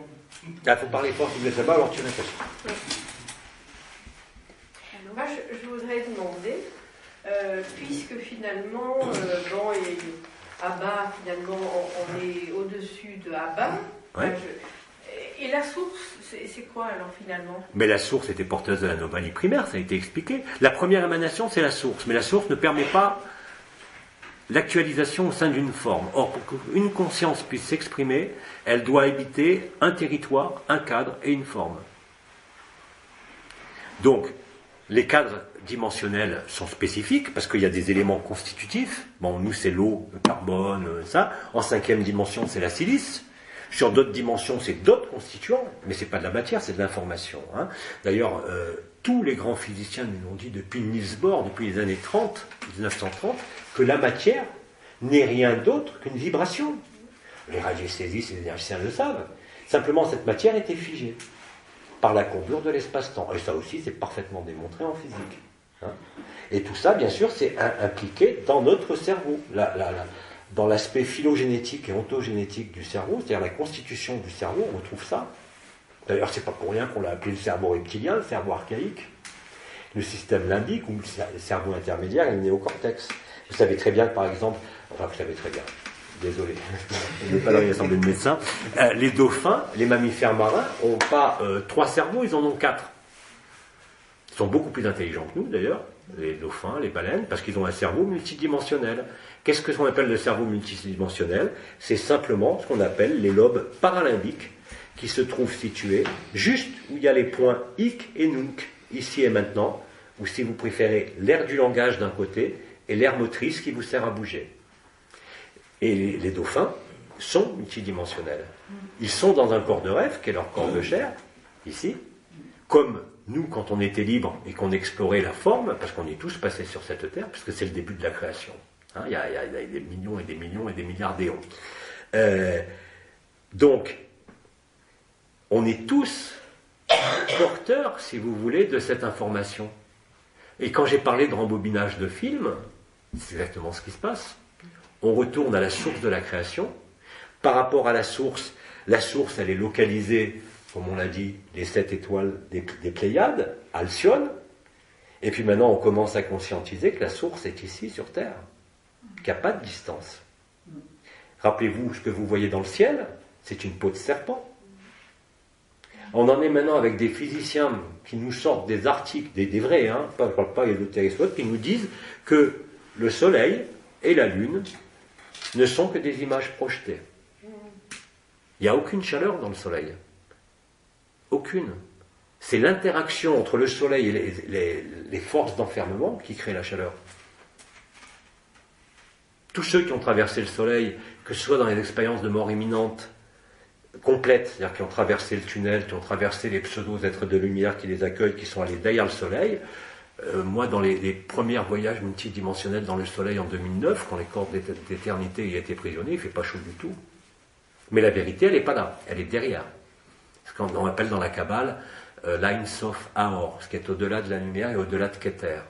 Speaker 1: Il faut parler fort si vous êtes là-bas, alors tu réfléchis.
Speaker 3: Oui. Moi, je voudrais demander, puisque finalement, bon, et Abba, finalement, on est au-dessus de Abba.
Speaker 1: Ouais.
Speaker 3: Et la source, c'est quoi alors finalement?
Speaker 1: Mais la source était porteuse de l'anomalie primaire, ça a été expliqué. La première émanation, c'est la source, mais la source ne permet pas l'actualisation au sein d'une forme. Or, pour qu'une conscience puisse s'exprimer, elle doit habiter un territoire, un cadre et une forme. Donc, les cadres dimensionnels sont spécifiques parce qu'il y a des éléments constitutifs. Bon, nous, c'est l'eau, le carbone, ça. En 5e dimension, c'est la silice. Sur d'autres dimensions, c'est d'autres constituants, mais ce n'est pas de la matière, c'est de l'information. Hein. D'ailleurs, tous les grands physiciens nous l'ont dit depuis Niels Bohr, depuis les années 30, 1930, que la matière n'est rien d'autre qu'une vibration. Les radiesthésistes et les énergiciens le savent. Simplement, cette matière était figée par la courbure de l'espace-temps. Et ça aussi, c'est parfaitement démontré en physique. Hein. Et tout ça, bien sûr, c'est impliqué dans notre cerveau. Dans l'aspect phylogénétique et ontogénétique du cerveau, c'est-à-dire la constitution du cerveau, on retrouve ça. D'ailleurs, c'est pas pour rien qu'on l'a appelé le cerveau reptilien, le cerveau archaïque, le système limbique ou le cerveau intermédiaire et le néocortex. Vous savez très bien que, par exemple, enfin, vous savez très bien, désolé, je n'ai pas dans l'assemblée de médecins, les dauphins, les mammifères marins, n'ont pas 3 cerveaux, ils en ont 4. Ils sont beaucoup plus intelligents que nous, d'ailleurs, les dauphins, les baleines, parce qu'ils ont un cerveau multidimensionnel. Qu'est-ce que qu'on appelle le cerveau multidimensionnel? C'est simplement ce qu'on appelle les lobes paralimbiques, qui se trouvent situés juste où il y a les points hic et nunc, ici et maintenant, ou si vous préférez, l'aire du langage d'un côté et l'aire motrice qui vous sert à bouger. Et les dauphins sont multidimensionnels. Ils sont dans un corps de rêve, qui est leur corps de chair, ici, comme nous, quand on était libre et qu'on explorait la forme, parce qu'on est tous passés sur cette terre, puisque c'est le début de la création. Hein, il y a des millions et des millions et des milliards d'éons. Donc, on est tous porteurs, si vous voulez, de cette information. Et quand j'ai parlé de rembobinage de films, c'est exactement ce qui se passe. On retourne à la source de la création. Par rapport à la source, elle est localisée, comme on l'a dit, les 7 étoiles des Pléiades, Alcyone. Et puis maintenant, on commence à conscientiser que la source est ici, sur Terre, qu'il n'y a pas de distance. Rappelez-vous, ce que vous voyez dans le ciel, c'est une peau de serpent. On en est maintenant avec des physiciens qui nous sortent des articles, des vrais, hein, je ne parle pas d'ésotérisme, qui nous disent que le Soleil et la Lune ne sont que des images projetées. Il n'y a aucune chaleur dans le Soleil. Aucune. C'est l'interaction entre le Soleil et les forces d'enfermement qui créent la chaleur. Tous ceux qui ont traversé le Soleil, que ce soit dans les expériences de mort imminente, complètes, c'est-à-dire qui ont traversé le tunnel, qui ont traversé les pseudo-êtres de lumière qui les accueillent, qui sont allés derrière le Soleil. Moi, dans les premiers voyages multidimensionnels dans le Soleil en 2009, quand les corps d'éternité y étaient prisonniers, il ne fait pas chaud du tout. Mais la vérité, elle n'est pas là, elle est derrière. Ce qu'on appelle dans la Kabbale l'Ein Sof Aor, ce qui est au-delà de la lumière et au-delà de Keter.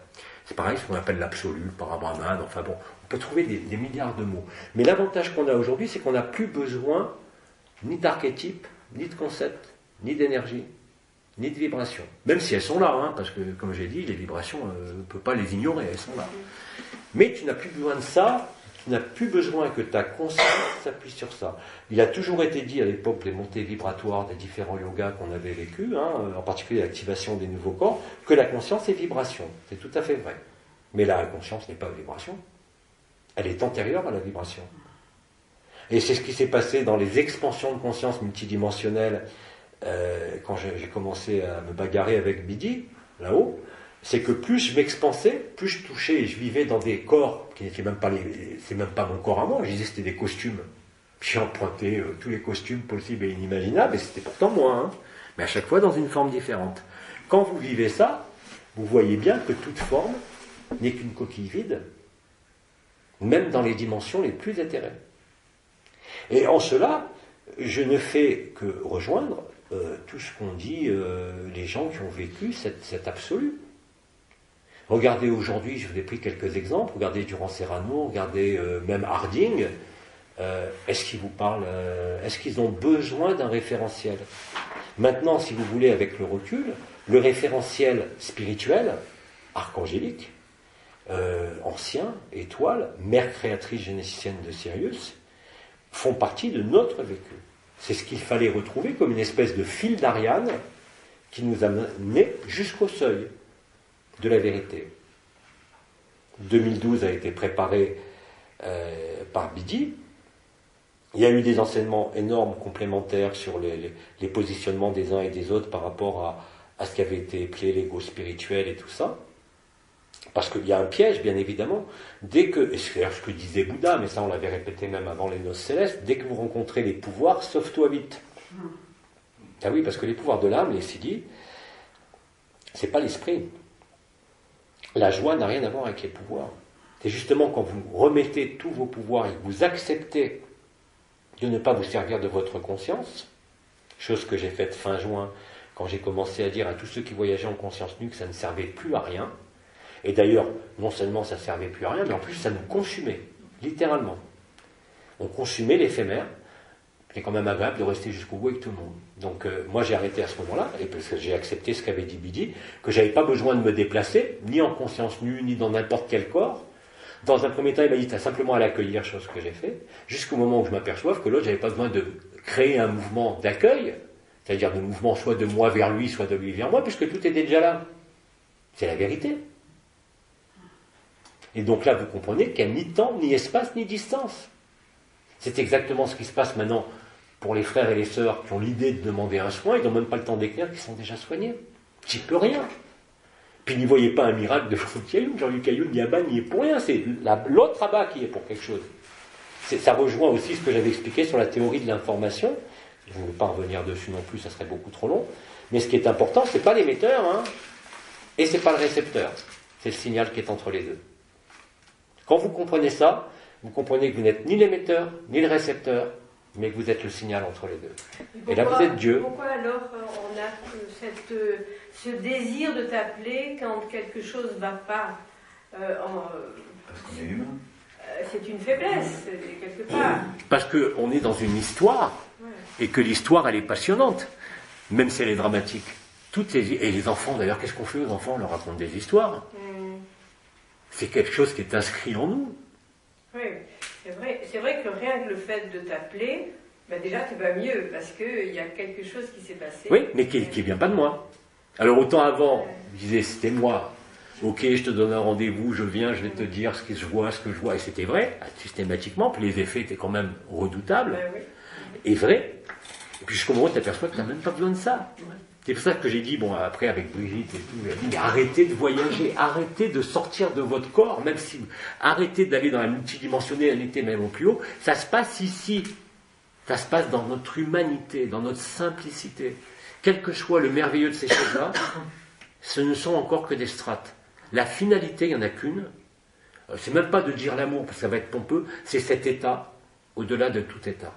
Speaker 1: C'est pareil, ce qu'on appelle l'absolu, le parabrahman, enfin bon, on peut trouver des milliards de mots. Mais l'avantage qu'on a aujourd'hui, c'est qu'on n'a plus besoin ni d'archétypes, ni de concepts, ni d'énergie, ni de vibrations. Même si elles sont là, hein, parce que, comme j'ai dit, les vibrations, on ne peut pas les ignorer, elles sont là. Mais tu n'as plus besoin de ça, tu n'as plus besoin que ta conscience s'appuie sur ça. Il a toujours été dit à l'époque des montées vibratoires des différents yogas qu'on avait vécus, hein, en particulier l'activation des nouveaux corps, que la conscience est vibration. C'est tout à fait vrai. Mais la conscience n'est pas vibration. Elle est antérieure à la vibration. Et c'est ce qui s'est passé dans les expansions de conscience multidimensionnelles quand j'ai commencé à me bagarrer avec Bidi, là-haut, c'est que plus je m'expansais, plus je touchais et je vivais dans des corps qui n'étaient même pas c'est même pas mon corps à moi, je disais c'était des costumes. J'ai emprunté tous les costumes possibles et inimaginables, et c'était pourtant moi, hein, mais à chaque fois dans une forme différente. Quand vous vivez ça, vous voyez bien que toute forme n'est qu'une coquille vide, même dans les dimensions les plus éthérées. Et en cela, je ne fais que rejoindre tout ce qu'ont dit les gens qui ont vécu cet absolu. Regardez aujourd'hui, je vous ai pris quelques exemples, regardez Durand Serrano, regardez même Harding, est-ce qu'ils vous parlent, est-ce qu'ils ont besoin d'un référentiel? Maintenant, si vous voulez, avec le recul, le référentiel spirituel, archangélique, ancien, étoile, mère créatrice généticienne de Sirius, font partie de notre vécu. C'est ce qu'il fallait retrouver comme une espèce de fil d'Ariane qui nous a menés jusqu'au seuil de la vérité. 2012 a été préparé par Bidi. Il y a eu des enseignements énormes complémentaires sur les positionnements des uns et des autres par rapport à ce qui avait été appelé l'ego spirituel et tout ça. Parce qu'il y a un piège, bien évidemment. Dès que, et c'est ce que disait Bouddha, mais ça on l'avait répété même avant les noces célestes, dès que vous rencontrez les pouvoirs, sauve-toi vite. Ah oui, parce que les pouvoirs de l'âme, les siddhis, c'est pas l'esprit. La joie n'a rien à voir avec les pouvoirs. C'est justement quand vous remettez tous vos pouvoirs et que vous acceptez de ne pas vous servir de votre conscience, chose que j'ai faite fin juin, quand j'ai commencé à dire à tous ceux qui voyageaient en conscience nue que ça ne servait plus à rien. Et d'ailleurs, non seulement ça ne servait plus à rien, mais en plus ça nous consumait, littéralement. On consumait l'éphémère. C'est quand même agréable de rester jusqu'au bout avec tout le monde. Donc moi j'ai arrêté à ce moment-là, et parce que j'ai accepté ce qu'avait dit Bidi, que j'avais pas besoin de me déplacer, ni en conscience nue, ni dans n'importe quel corps. Dans un premier temps, il m'a dit, t'as simplement à l'accueillir, chose que j'ai fait, jusqu'au moment où je m'aperçoive que l'autre, j'avais pas besoin de créer un mouvement d'accueil, c'est-à-dire de mouvement soit de moi vers lui, soit de lui vers moi, puisque tout était déjà là. C'est la vérité. Et donc là, vous comprenez qu'il n'y a ni temps, ni espace, ni distance. C'est exactement ce qui se passe maintenant pour les frères et les sœurs qui ont l'idée de demander un soin, ils n'ont même pas le temps d'écrire, qu'ils sont déjà soignés. J'y peux rien. Puis n'y voyez pas un miracle de Jean-Luc Ayoun, ni Abba, n'y est pour rien. C'est l'autre Abba qui est pour quelque chose. Ça rejoint aussi ce que j'avais expliqué sur la théorie de l'information. Je ne veux pas revenir dessus non plus, ça serait beaucoup trop long. Mais ce qui est important, ce n'est pas l'émetteur, hein, et ce n'est pas le récepteur. C'est le signal qui est entre les deux. Quand vous comprenez ça, vous comprenez que vous n'êtes ni l'émetteur, ni le récepteur, mais que vous êtes le signal entre les deux. Et là, vous êtes Dieu.
Speaker 3: Pourquoi alors on a ce désir de t'appeler quand quelque chose ne va pas
Speaker 2: Parce qu'on est humain.
Speaker 3: C'est une faiblesse, quelque part.
Speaker 1: Parce qu'on est dans une histoire, et que l'histoire, elle est passionnante, même si elle est dramatique. Et les enfants, d'ailleurs, qu'est-ce qu'on fait aux enfants? On leur raconte des histoires. C'est quelque chose qui est inscrit en nous.
Speaker 3: Oui, c'est vrai que rien que le fait de t'appeler, ben déjà tu vas mieux, parce qu'il y a quelque chose qui s'est passé.
Speaker 1: Oui, mais qui ne vient pas de moi. Alors autant avant, je disais, c'était moi. Ok, je te donne un rendez-vous, je viens, je vais te dire ce que je vois, et c'était vrai, systématiquement, puis les effets étaient quand même redoutables, et vrais. Et puis jusqu'au moment où tu t'aperçois que tu n'as même pas besoin de ça. C'est pour ça que j'ai dit, bon, après avec Brigitte et tout, j'ai dit, mais arrêtez de voyager, arrêtez de sortir de votre corps, même si arrêtez d'aller dans la multidimensionnalité, même au plus haut, ça se passe ici. Ça se passe dans notre humanité, dans notre simplicité. Quel que soit le merveilleux de ces choses-là, ce ne sont encore que des strates. La finalité, il n'y en a qu'une. C'est même pas de dire l'amour, parce que ça va être pompeux, c'est cet état, au-delà de tout état.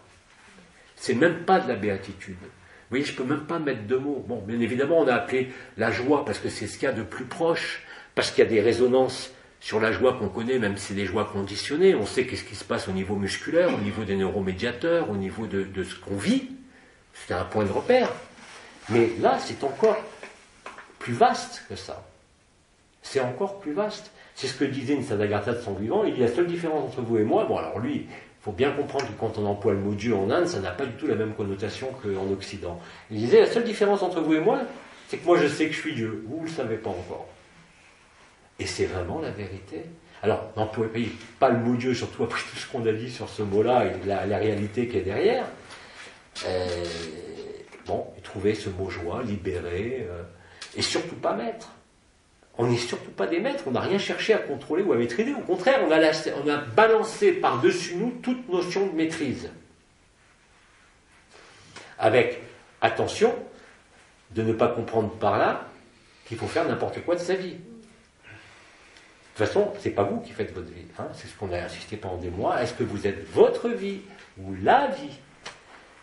Speaker 1: C'est même pas de la béatitude. Vous voyez, je ne peux même pas mettre de mots. Bon, bien évidemment, on a appelé la joie, parce que c'est ce qu'il y a de plus proche, parce qu'il y a des résonances sur la joie qu'on connaît, même si c'est des joies conditionnées. On sait qu'est-ce qui se passe au niveau musculaire, au niveau des neuromédiateurs, au niveau de ce qu'on vit. C'est un point de repère. Mais là, c'est encore plus vaste que ça. C'est encore plus vaste. C'est ce que disait Nisargadatta de son vivant. Il dit, la seule différence entre vous et moi, bon alors lui, il faut bien comprendre que quand on emploie le mot Dieu en Inde, ça n'a pas du tout la même connotation qu'en Occident. Il disait, la seule différence entre vous et moi, c'est que moi je sais que je suis Dieu. Vous ne le savez pas encore. Et c'est vraiment la vérité. Alors, n'employez pas le mot Dieu, surtout après tout ce qu'on a dit sur ce mot-là et la réalité qui est derrière. Et trouver ce mot joie, libérer, et surtout pas maître. On n'est surtout pas des maîtres, on n'a rien cherché à contrôler ou à maîtriser. Au contraire, on a balancé par-dessus nous toute notion de maîtrise. Avec attention de ne pas comprendre par là qu'il faut faire n'importe quoi de sa vie. De toute façon, c'est pas vous qui faites votre vie. Hein, c'est ce qu'on a insisté pendant des mois. Est-ce que vous êtes votre vie ou la vie?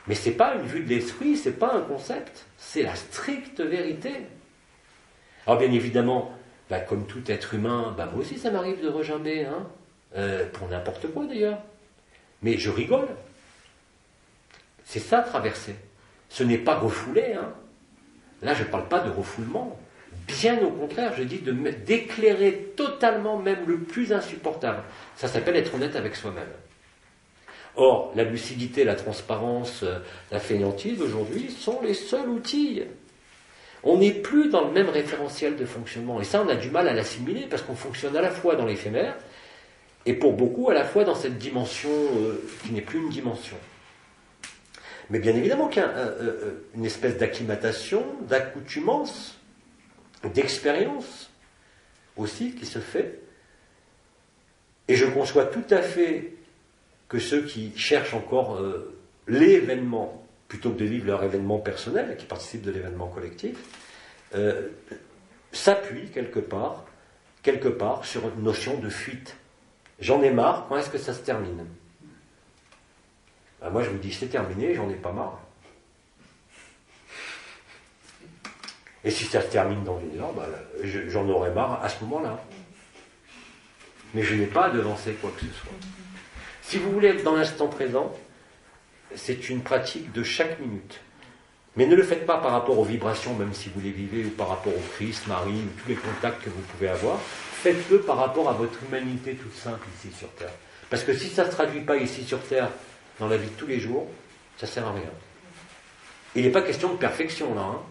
Speaker 1: Mais c'est pas une vue de l'esprit, c'est pas un concept. C'est la stricte vérité. Alors bien évidemment, comme tout être humain, moi aussi ça m'arrive de regimber, pour n'importe quoi d'ailleurs. Mais je rigole. C'est ça, traverser. Ce n'est pas refouler. Hein. Là, je ne parle pas de refoulement. Bien au contraire, je dis d'éclairer totalement même le plus insupportable. Ça s'appelle être honnête avec soi-même. Or, la lucidité, la transparence, la fainéantise, aujourd'hui, sont les seuls outils. On n'est plus dans le même référentiel de fonctionnement. Et ça, on a du mal à l'assimiler, parce qu'on fonctionne à la fois dans l'éphémère, et pour beaucoup, à la fois dans cette dimension qui n'est plus une dimension. Mais bien évidemment qu'il y a une espèce d'acclimatation, d'accoutumance, d'expérience aussi qui se fait. Et je conçois tout à fait que ceux qui cherchent encore l'événement, plutôt que de vivre leur événement personnel, qui participent de l'événement collectif, s'appuient quelque part sur une notion de fuite. J'en ai marre, quand est-ce que ça se termine ? Ben moi je vous dis c'est terminé, j'en ai pas marre. Et si ça se termine dans une heure, ben, j'en aurai marre à ce moment-là. Mais je n'ai pas à devancer quoi que ce soit. Si vous voulez être dans l'instant présent, c'est une pratique de chaque minute. Mais ne le faites pas par rapport aux vibrations, même si vous les vivez, ou par rapport au Christ, Marie, ou tous les contacts que vous pouvez avoir. Faites-le par rapport à votre humanité toute simple ici sur Terre. Parce que si ça ne se traduit pas ici sur Terre, dans la vie de tous les jours, ça ne sert à rien. Il n'est pas question de perfection là. Hein.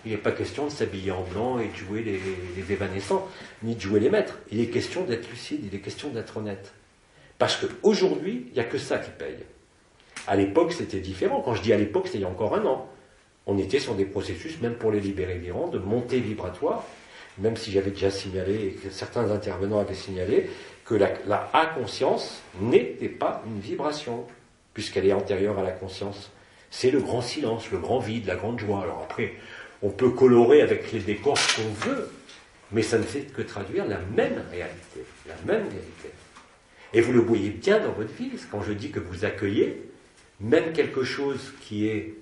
Speaker 1: Il n'est pas question de s'habiller en blanc et de jouer les évanescents, ni de jouer les maîtres. Il est question d'être lucide, il est question d'être honnête. Parce qu'aujourd'hui, il n'y a que ça qui paye. À l'époque, c'était différent. Quand je dis à l'époque, c'est il y a encore un an. On était sur des processus, même pour les libérés vivants, de montée vibratoire, même si j'avais déjà signalé, et que certains intervenants avaient signalé, que la A-conscience n'était pas une vibration, puisqu'elle est antérieure à la conscience. C'est le grand silence, le grand vide, la grande joie. Alors après, on peut colorer avec les décors qu'on veut, mais ça ne fait que traduire la même réalité, la même vérité. Et vous le voyez bien dans votre vie, quand je dis que vous accueillez, même quelque chose qui est,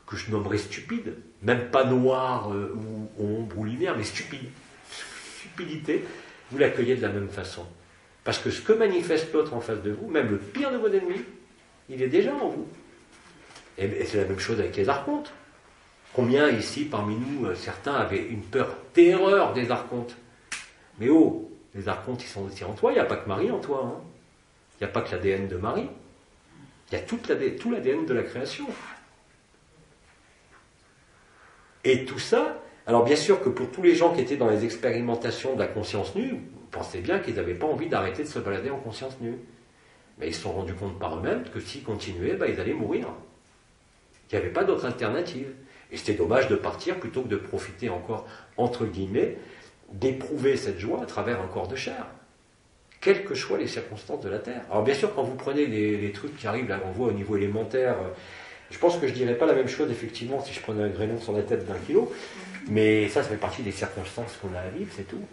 Speaker 1: que je nommerais stupide, même pas noir ou ombre ou lumière, mais stupidité, vous l'accueillez de la même façon. Parce que ce que manifeste l'autre en face de vous, même le pire de vos ennemis, il est déjà en vous. Et c'est la même chose avec les archontes. Combien ici, parmi nous, certains avaient une terreur des archontes. Mais oh, les archontes, ils sont aussi en toi, il n'y a pas que Marie en toi. Hein. Il n'y a pas que l'ADN de Marie. Il y a tout l'ADN de la création. Et tout ça, alors bien sûr que pour tous les gens qui étaient dans les expérimentations de la conscience nue, vous pensez bien qu'ils n'avaient pas envie d'arrêter de se balader en conscience nue. Mais ils se sont rendus compte par eux-mêmes que s'ils continuaient, ils allaient mourir. Il n'y avait pas d'autre alternative. Et c'était dommage de partir plutôt que de profiter encore, entre guillemets, d'éprouver cette joie à travers un corps de chair. Quelles que soient les circonstances de la Terre. Alors bien sûr, quand vous prenez les trucs qui arrivent, là, on voit au niveau élémentaire, je pense que je ne dirais pas la même chose, effectivement, si je prenais un grêlon sur la tête d'1 kilo, mais ça fait partie des circonstances qu'on a à vivre, c'est tout.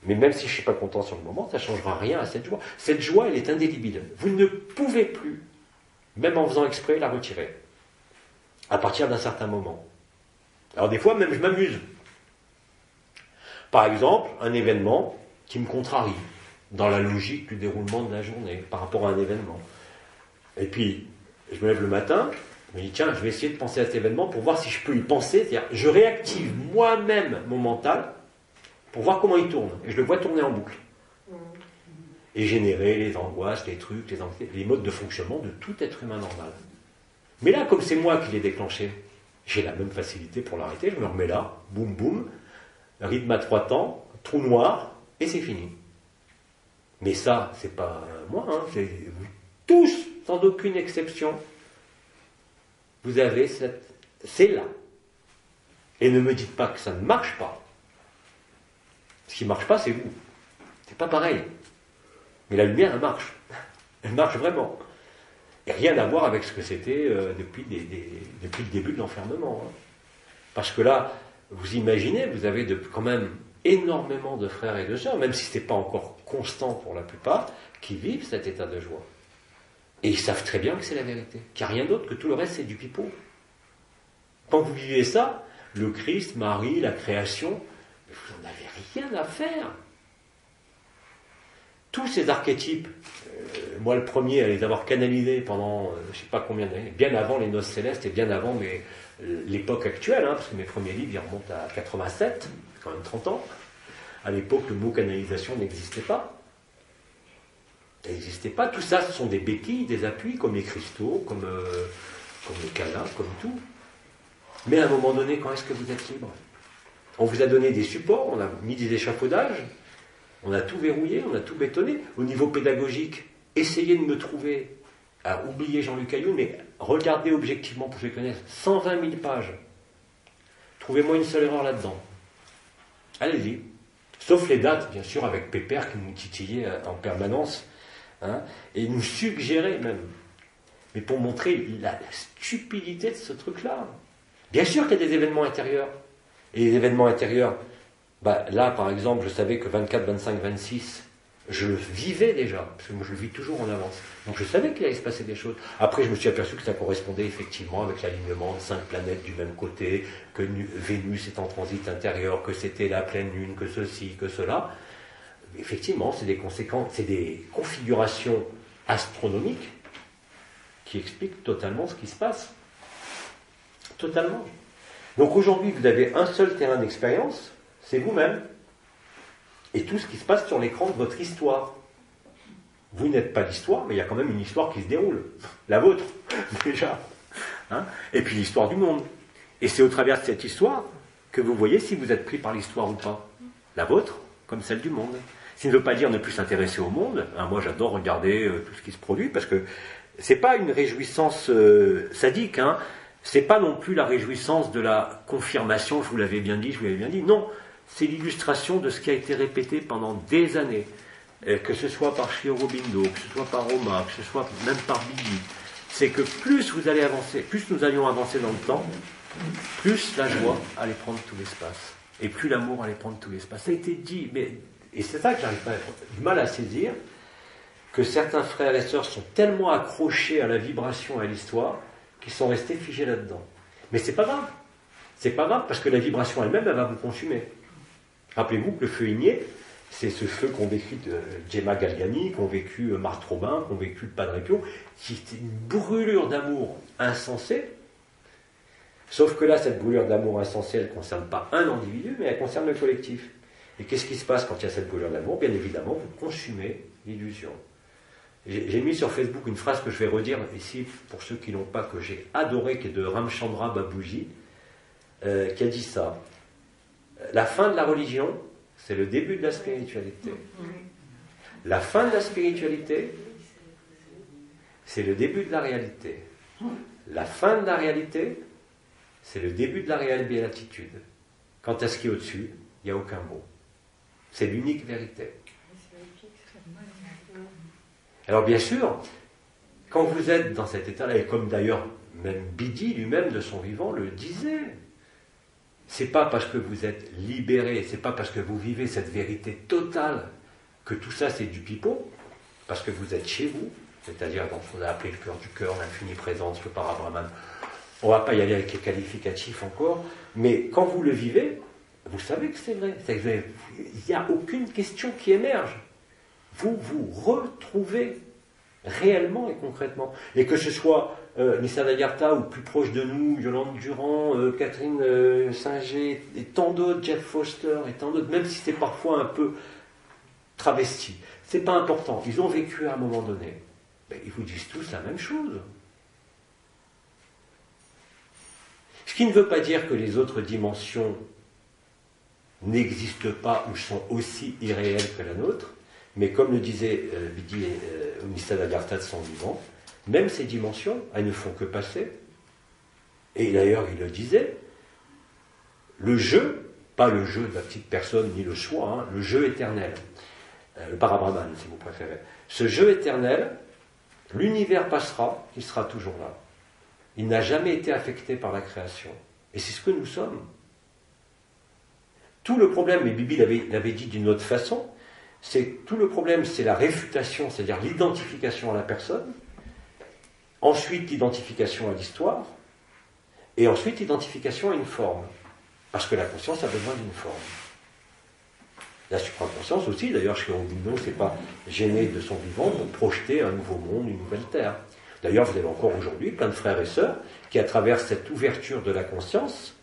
Speaker 1: Mais même si je ne suis pas content sur le moment, ça ne changera rien à cette joie. Cette joie, elle est indélébile. Vous ne pouvez plus, même en faisant exprès, la retirer. À partir d'un certain moment. Alors des fois, même je m'amuse. Par exemple, un événement qui me contrarie dans la logique du déroulement de la journée par rapport à un événement. Et puis, je me lève le matin, je me dis, tiens, je vais essayer de penser à cet événement pour voir si je peux y penser. C'est-à-dire, je réactive moi-même mon mental pour voir comment il tourne. Et je le vois tourner en boucle. Et générer les angoisses, les trucs, les anxiétés, les modes de fonctionnement de tout être humain normal. Mais là, comme c'est moi qui l'ai déclenché, j'ai la même facilité pour l'arrêter. Je me remets là, boum boum, rythme à 3 temps, trou noir, et c'est fini. Mais ça, c'est pas moi, hein, c'est vous tous, sans aucune exception. Vous avez c'est là. Et ne me dites pas que ça ne marche pas. Ce qui ne marche pas, c'est vous. C'est pas pareil. Mais la lumière, elle marche. Elle marche vraiment. Et rien à voir avec ce que c'était depuis le début de l'enfermement. Hein. Parce que là, vous imaginez, vous avez quand même énormément de frères et de sœurs, même si ce n'est pas encore constant pour la plupart, qui vivent cet état de joie. Et ils savent très bien que c'est la vérité, qu'il n'y a rien d'autre, que tout le reste c'est du pipeau. Quand vous vivez ça, le Christ, Marie, la création, vous n'en avez rien à faire. Tous ces archétypes, moi le premier à les avoir canalisés pendant je ne sais pas combien d'années, bien avant les Noces Célestes et bien avant l'époque actuelle, hein, parce que mes premiers livres ils remontent à 87, c'est quand même 30 ans. À l'époque, le mot canalisation n'existait pas. Ça n'existait pas. Tout ça, ce sont des béquilles, des appuis, comme les cristaux, comme le canal, comme tout. Mais à un moment donné, quand est-ce que vous êtes libre? On vous a donné des supports, on a mis des échafaudages, on a tout verrouillé, on a tout bétonné. Au niveau pédagogique, essayez de me trouver, à oublier Jean-Luc Ayoun, mais regardez objectivement pour ceux qui connaissent, 120 000 pages. Trouvez-moi une seule erreur là-dedans. Allez-y. Sauf les dates, bien sûr, avec Pépère qui nous titillait en permanence, hein, et nous suggérait même. Mais pour montrer la stupidité de ce truc-là. Bien sûr qu'il y a des événements intérieurs. Et les événements intérieurs, là, par exemple, je savais que 24, 25, 26, je le vivais déjà, parce que moi je le vis toujours en avance. Donc je savais qu'il allait se passer des choses. Après, je me suis aperçu que ça correspondait effectivement avec l'alignement de 5 planètes du même côté, que Vénus est en transit intérieur, que c'était la pleine lune, que ceci, que cela. Effectivement, c'est des conséquences, c'est des configurations astronomiques qui expliquent totalement ce qui se passe. Totalement. Donc aujourd'hui, vous avez un seul terrain d'expérience, c'est vous-même. Et tout ce qui se passe sur l'écran de votre histoire. Vous n'êtes pas l'histoire, mais il y a quand même une histoire qui se déroule. La vôtre, déjà. Hein, et puis l'histoire du monde. Et c'est au travers de cette histoire que vous voyez si vous êtes pris par l'histoire ou pas. La vôtre, comme celle du monde. Ce qui ne veut pas dire ne plus s'intéresser au monde. Hein, moi, j'adore regarder tout ce qui se produit, parce que c'est pas une réjouissance sadique. Hein. C'est pas non plus la réjouissance de la confirmation, je vous l'avais bien dit, Non. C'est l'illustration de ce qui a été répété pendant des années, que ce soit par Sri Aurobindo, que ce soit par Roma, que ce soit même par Biggie. C'est que plus vous allez avancer, plus nous allions avancer dans le temps, plus la joie allait prendre tout l'espace, et plus l'amour allait prendre tout l'espace. Ça a été dit, et c'est ça que j'arrive pas du mal à saisir, que certains frères et sœurs sont tellement accrochés à la vibration et à l'histoire qu'ils sont restés figés là-dedans. Mais c'est pas grave. C'est pas grave, parce que la vibration elle-même, elle va vous consumer. Rappelez-vous que le feu igné, c'est ce feu qu'ont vécu Gemma Galgani, qu'ont vécu Marthe Robin, qu'ont vécu le Padre Pio, qui était une brûlure d'amour insensée. Sauf que là, cette brûlure d'amour insensée, elle ne concerne pas un individu, mais elle concerne le collectif. Et qu'est-ce qui se passe quand il y a cette brûlure d'amour? Bien évidemment, vous consumez l'illusion. J'ai mis sur Facebook une phrase que je vais redire ici, pour ceux qui n'ont pas, que j'ai adoré, qui est de Ramchandra Babuji, qui a dit ça. La fin de la religion, c'est le début de la spiritualité. La fin de la spiritualité, c'est le début de la réalité. La fin de la réalité, c'est le début de la réelle béatitude. Quant à ce qui est au-dessus, il n'y a aucun mot. C'est l'unique vérité. Alors bien sûr, quand vous êtes dans cet état-là, et comme d'ailleurs même Bidi lui-même de son vivant le disait, c'est pas parce que vous êtes libéré, c'est pas parce que vous vivez cette vérité totale que tout ça c'est du pipeau, parce que vous êtes chez vous, c'est-à-dire dans ce qu'on a appelé le cœur du cœur, l'infinie présence, le Parabrahman. On ne va pas y aller avec les qualificatifs encore, mais quand vous le vivez, vous savez que c'est vrai. Il n'y a aucune question qui émerge. Vous vous retrouvez réellement et concrètement. Et que ce soit Nissa Dagarta ou plus proche de nous, Yolande Durand, Catherine Singer et tant d'autres, Jeff Foster et tant d'autres, même si c'est parfois un peu travesti, c'est pas important. Ils ont vécu à un moment donné. Ben, ils vous disent tous la même chose. Ce qui ne veut pas dire que les autres dimensions n'existent pas ou sont aussi irréelles que la nôtre, mais comme le disait Bidi Nissa Dagarta de son vivant, même ces dimensions, elles ne font que passer. Et d'ailleurs, il le disait, le jeu, pas le jeu de la petite personne ni le soi, hein, le jeu éternel, le Parabrahman si vous préférez, ce jeu éternel, l'univers passera, il sera toujours là. Il n'a jamais été affecté par la création. Et c'est ce que nous sommes. Tout le problème, et Bibi l'avait dit d'une autre façon, tout le problème, c'est la réfutation, c'est-à-dire l'identification à la personne, ensuite l'identification à l'histoire, et ensuite l'identification à une forme. Parce que la conscience a besoin d'une forme. La supraconscience aussi, d'ailleurs, chez Augustin, c'est pas gêné de son vivant pour projeter un nouveau monde, une nouvelle terre. D'ailleurs, vous avez encore aujourd'hui plein de frères et sœurs qui, à travers cette ouverture de la conscience,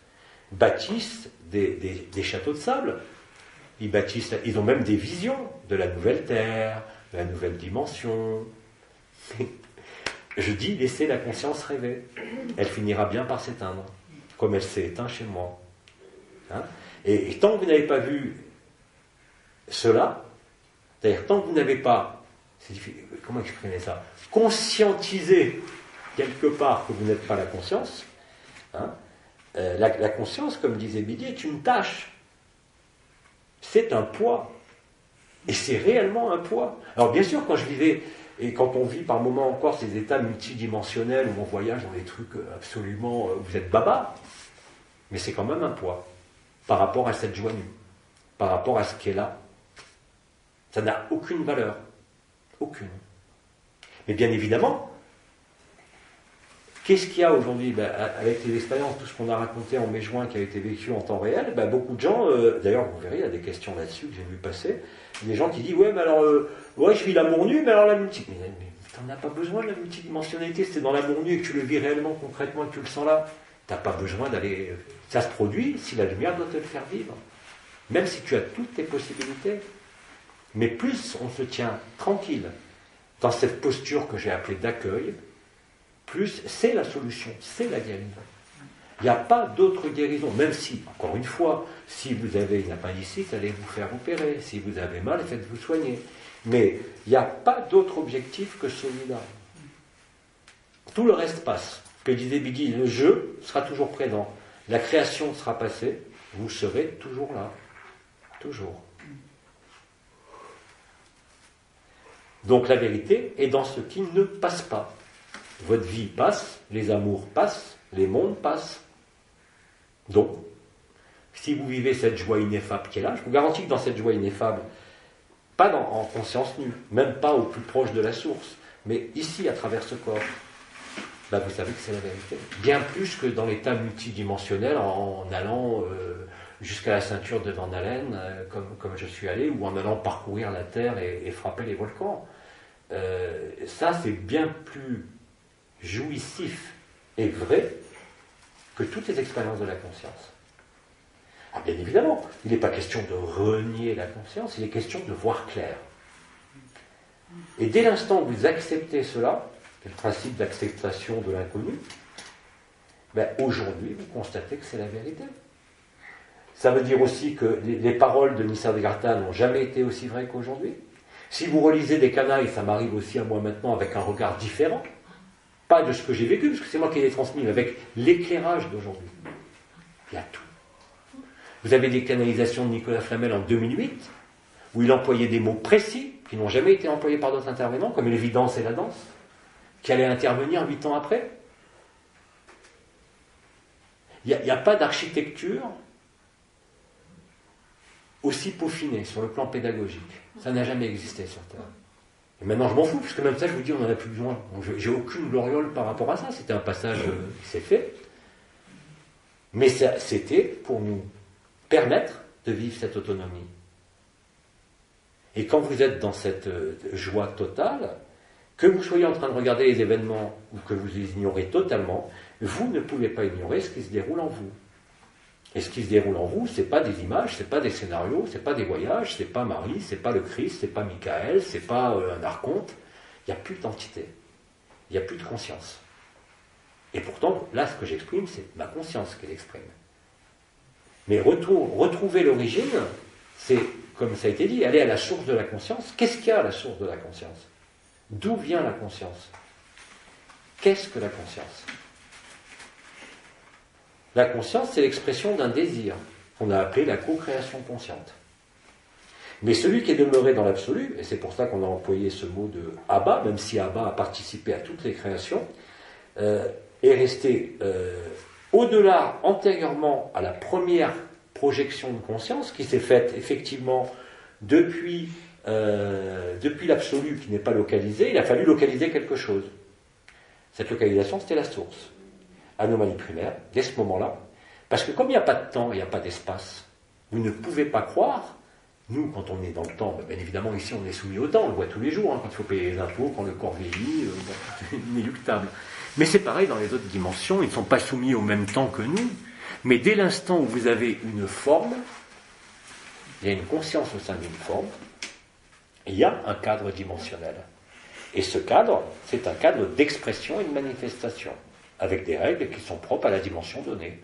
Speaker 1: bâtissent des châteaux de sable. Ils ont même des visions de la nouvelle terre, de la nouvelle dimension. Je dis, laissez la conscience rêver. Elle finira bien par s'éteindre, comme elle s'est éteinte chez moi. Hein? Et tant que vous n'avez pas vu cela, c'est-à-dire tant que vous n'avez pas, comment exprimer ça, conscientisé quelque part que vous n'êtes pas la conscience, hein, la conscience, comme disait Billy, est une tâche. C'est un poids. Et c'est réellement un poids. Alors bien sûr, quand je vivais, et quand on vit par moments encore ces états multidimensionnels où on voyage dans des trucs absolument, vous êtes baba, mais c'est quand même un poids par rapport à cette joie nue, par rapport à ce qui est là. Ça n'a aucune valeur. Aucune. Mais bien évidemment, qu'est-ce qu'il y a aujourd'hui avec les expériences, tout ce qu'on a raconté en mai-juin qui a été vécu en temps réel, beaucoup de gens, d'ailleurs vous verrez, il y a des questions là-dessus que j'ai vu passer, des gens qui disent, ouais, mais alors, ouais, je vis l'amour nu, mais alors la multidimensionnalité. Mais t'en as pas besoin de la multidimensionnalité, c'est dans l'amour nu et que tu le vis réellement, concrètement, et que tu le sens là. T'as pas besoin d'aller... Ça se produit si la lumière doit te le faire vivre. Même si tu as toutes tes possibilités. Mais plus on se tient tranquille dans cette posture que j'ai appelée d'accueil, plus c'est la solution, c'est la guérison. Il n'y a pas d'autre guérison, même si, encore une fois, si vous avez une appendicite, allez vous faire opérer. Si vous avez mal, faites-vous soigner. Mais il n'y a pas d'autre objectif que celui-là. Tout le reste passe. Ce que disait Biggie, le jeu sera toujours présent. La création sera passée, vous serez toujours là. Toujours. Donc la vérité est dans ce qui ne passe pas. Votre vie passe, les amours passent, les mondes passent. Donc, si vous vivez cette joie ineffable qui est là, je vous garantis que dans cette joie ineffable, pas en conscience nue, même pas au plus proche de la source, mais ici, à travers ce corps, vous savez que c'est la vérité. Bien plus que dans l'état multidimensionnel, en allant jusqu'à la ceinture de Van Allen, comme je suis allé, ou en allant parcourir la Terre et frapper les volcans. Ça, c'est bien plus jouissif et vrai que toutes les expériences de la conscience. Ah, bien évidemment, il n'est pas question de renier la conscience, il est question de voir clair. Et dès l'instant où vous acceptez cela, c'est le principe d'acceptation de l'inconnu, aujourd'hui, vous constatez que c'est la vérité. Ça veut dire aussi que les paroles de Nisargadatta n'ont jamais été aussi vraies qu'aujourd'hui. Si vous relisez des canailles, ça m'arrive aussi à moi maintenant avec un regard différent, pas de ce que j'ai vécu, parce que c'est moi qui l'ai transmis, mais avec l'éclairage d'aujourd'hui. Il y a tout. Vous avez des canalisations de Nicolas Flamel en 2008, où il employait des mots précis, qui n'ont jamais été employés par d'autres intervenants, comme l'évidence et la danse, qui allaient intervenir 8 ans après. Il n'y a pas d'architecture aussi peaufinée sur le plan pédagogique. Ça n'a jamais existé sur Terre. Et maintenant, je m'en fous, parce que même ça, je vous dis, on n'en a plus besoin. Donc, j'ai aucune gloriole par rapport à ça. C'était un passage qui s'est fait. Mais c'était pour nous permettre de vivre cette autonomie. Et quand vous êtes dans cette joie totale, que vous soyez en train de regarder les événements ou que vous les ignorez totalement, vous ne pouvez pas ignorer ce qui se déroule en vous. Et ce qui se déroule en vous, ce n'est pas des images, ce n'est pas des scénarios, ce n'est pas des voyages, ce n'est pas Marie, ce n'est pas le Christ, ce n'est pas Michael, ce n'est pas un archonte. Il n'y a plus d'entité. Il n'y a plus de conscience. Et pourtant, là, ce que j'exprime, c'est ma conscience qui l'exprime. Mais retrouver l'origine, c'est, comme ça a été dit, aller à la source de la conscience. Qu'est-ce qu'il y a à la source de la conscience ? D'où vient la conscience ? Qu'est-ce que la conscience ? La conscience, c'est l'expression d'un désir, qu'on a appelé la co-création consciente. Mais celui qui est demeuré dans l'absolu, et c'est pour ça qu'on a employé ce mot de Abba, même si Abba a participé à toutes les créations, est resté au-delà, antérieurement à la première projection de conscience, qui s'est faite effectivement depuis l'absolu qui n'est pas localisé. Il a fallu localiser quelque chose. Cette localisation, c'était la source. Anomalie primaire, dès ce moment-là, parce que comme il n'y a pas de temps, il n'y a pas d'espace, vous ne pouvez pas croire Nous, quand on est dans le temps, bien évidemment, ici, on est soumis au temps, on le voit tous les jours, hein, quand il faut payer les impôts, quand le corps vieillit, c'est inéluctable. Mais c'est pareil dans les autres dimensions, ils ne sont pas soumis au même temps que nous, mais dès l'instant où vous avez une forme, il y a une conscience au sein d'une forme, il y a un cadre dimensionnel. Et ce cadre, c'est un cadre d'expression et de manifestation, avec des règles qui sont propres à la dimension donnée.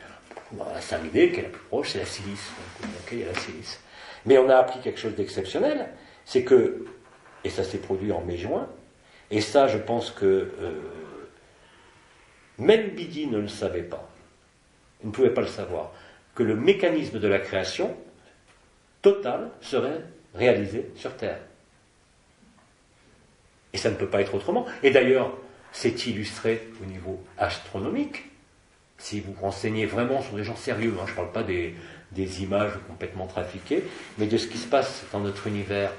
Speaker 1: La 5D, qui est la plus proche, c'est la silice. Donc, il y a la silice. Mais on a appris quelque chose d'exceptionnel, c'est que, et ça s'est produit en mai-juin, et ça, je pense que même Bidi ne le savait pas, il ne pouvait pas le savoir, que le mécanisme de la création totale serait réalisé sur Terre. Et ça ne peut pas être autrement. Et d'ailleurs, c'est illustré au niveau astronomique. Si vous renseignez vraiment sur des gens sérieux, hein, je ne parle pas des images complètement trafiquées, mais de ce qui se passe dans notre univers,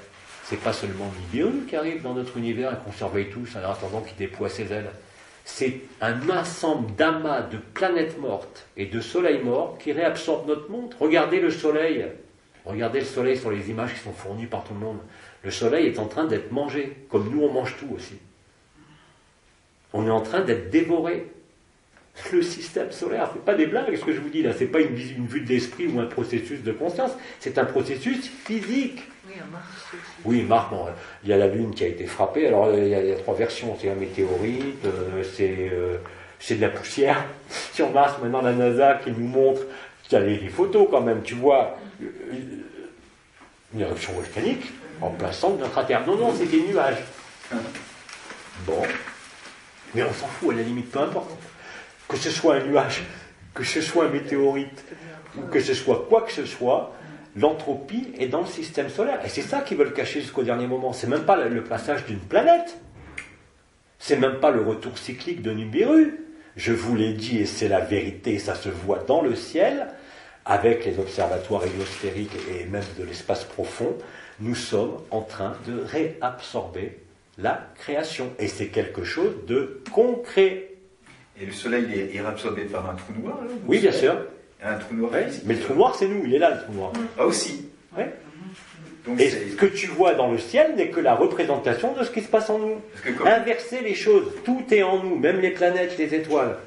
Speaker 1: c'est pas seulement Nibiru qui arrive dans notre univers et qu'on surveille tous en attendant qu'il déploie ses ailes. C'est un ensemble d'amas de planètes mortes et de soleils morts qui réabsorbent notre monde. Regardez le soleil sur les images qui sont fournies par tout le monde. Le soleil est en train d'être mangé, comme nous on mange tout aussi. On est en train d'être dévoré. Le système solaire, c'est pas des blagues ce que je vous dis là, c'est pas une vue de l'esprit ou un processus de conscience, c'est un processus physique.
Speaker 2: Oui, un Mars aussi.
Speaker 1: Oui, Mars, bon, il y a la Lune qui a été frappée, alors il y a 3 versions, c'est un météorite, c'est de la poussière sur Mars, maintenant la NASA qui nous montre, il y a les photos quand même, tu vois, une éruption volcanique en plein centre de notre Terre. Non, c'est des nuages. Bon, mais on s'en fout, à la limite, peu importe. Que ce soit un nuage, que ce soit un météorite, ou que ce soit quoi que ce soit, l'entropie est dans le système solaire. Et c'est ça qu'ils veulent cacher jusqu'au dernier moment. C'est même pas le passage d'une planète. C'est même pas le retour cyclique de Nibiru. Je vous l'ai dit, et c'est la vérité, ça se voit dans le ciel, avec les observatoires héliosphériques et même de l'espace profond, nous sommes en train de réabsorber la création. Et c'est quelque chose de concret.
Speaker 4: Et le soleil est réabsorbé par un trou noir là,
Speaker 1: oui, bien sûr.
Speaker 4: Un trou noir physique.
Speaker 1: Mais le trou noir, c'est nous, il est là le trou noir.
Speaker 4: Ah aussi.
Speaker 1: Ouais.
Speaker 4: Donc
Speaker 1: et ce que tu vois dans le ciel n'est que la représentation de ce qui se passe en nous. Inverser les choses, tout est en nous, même les planètes, les étoiles.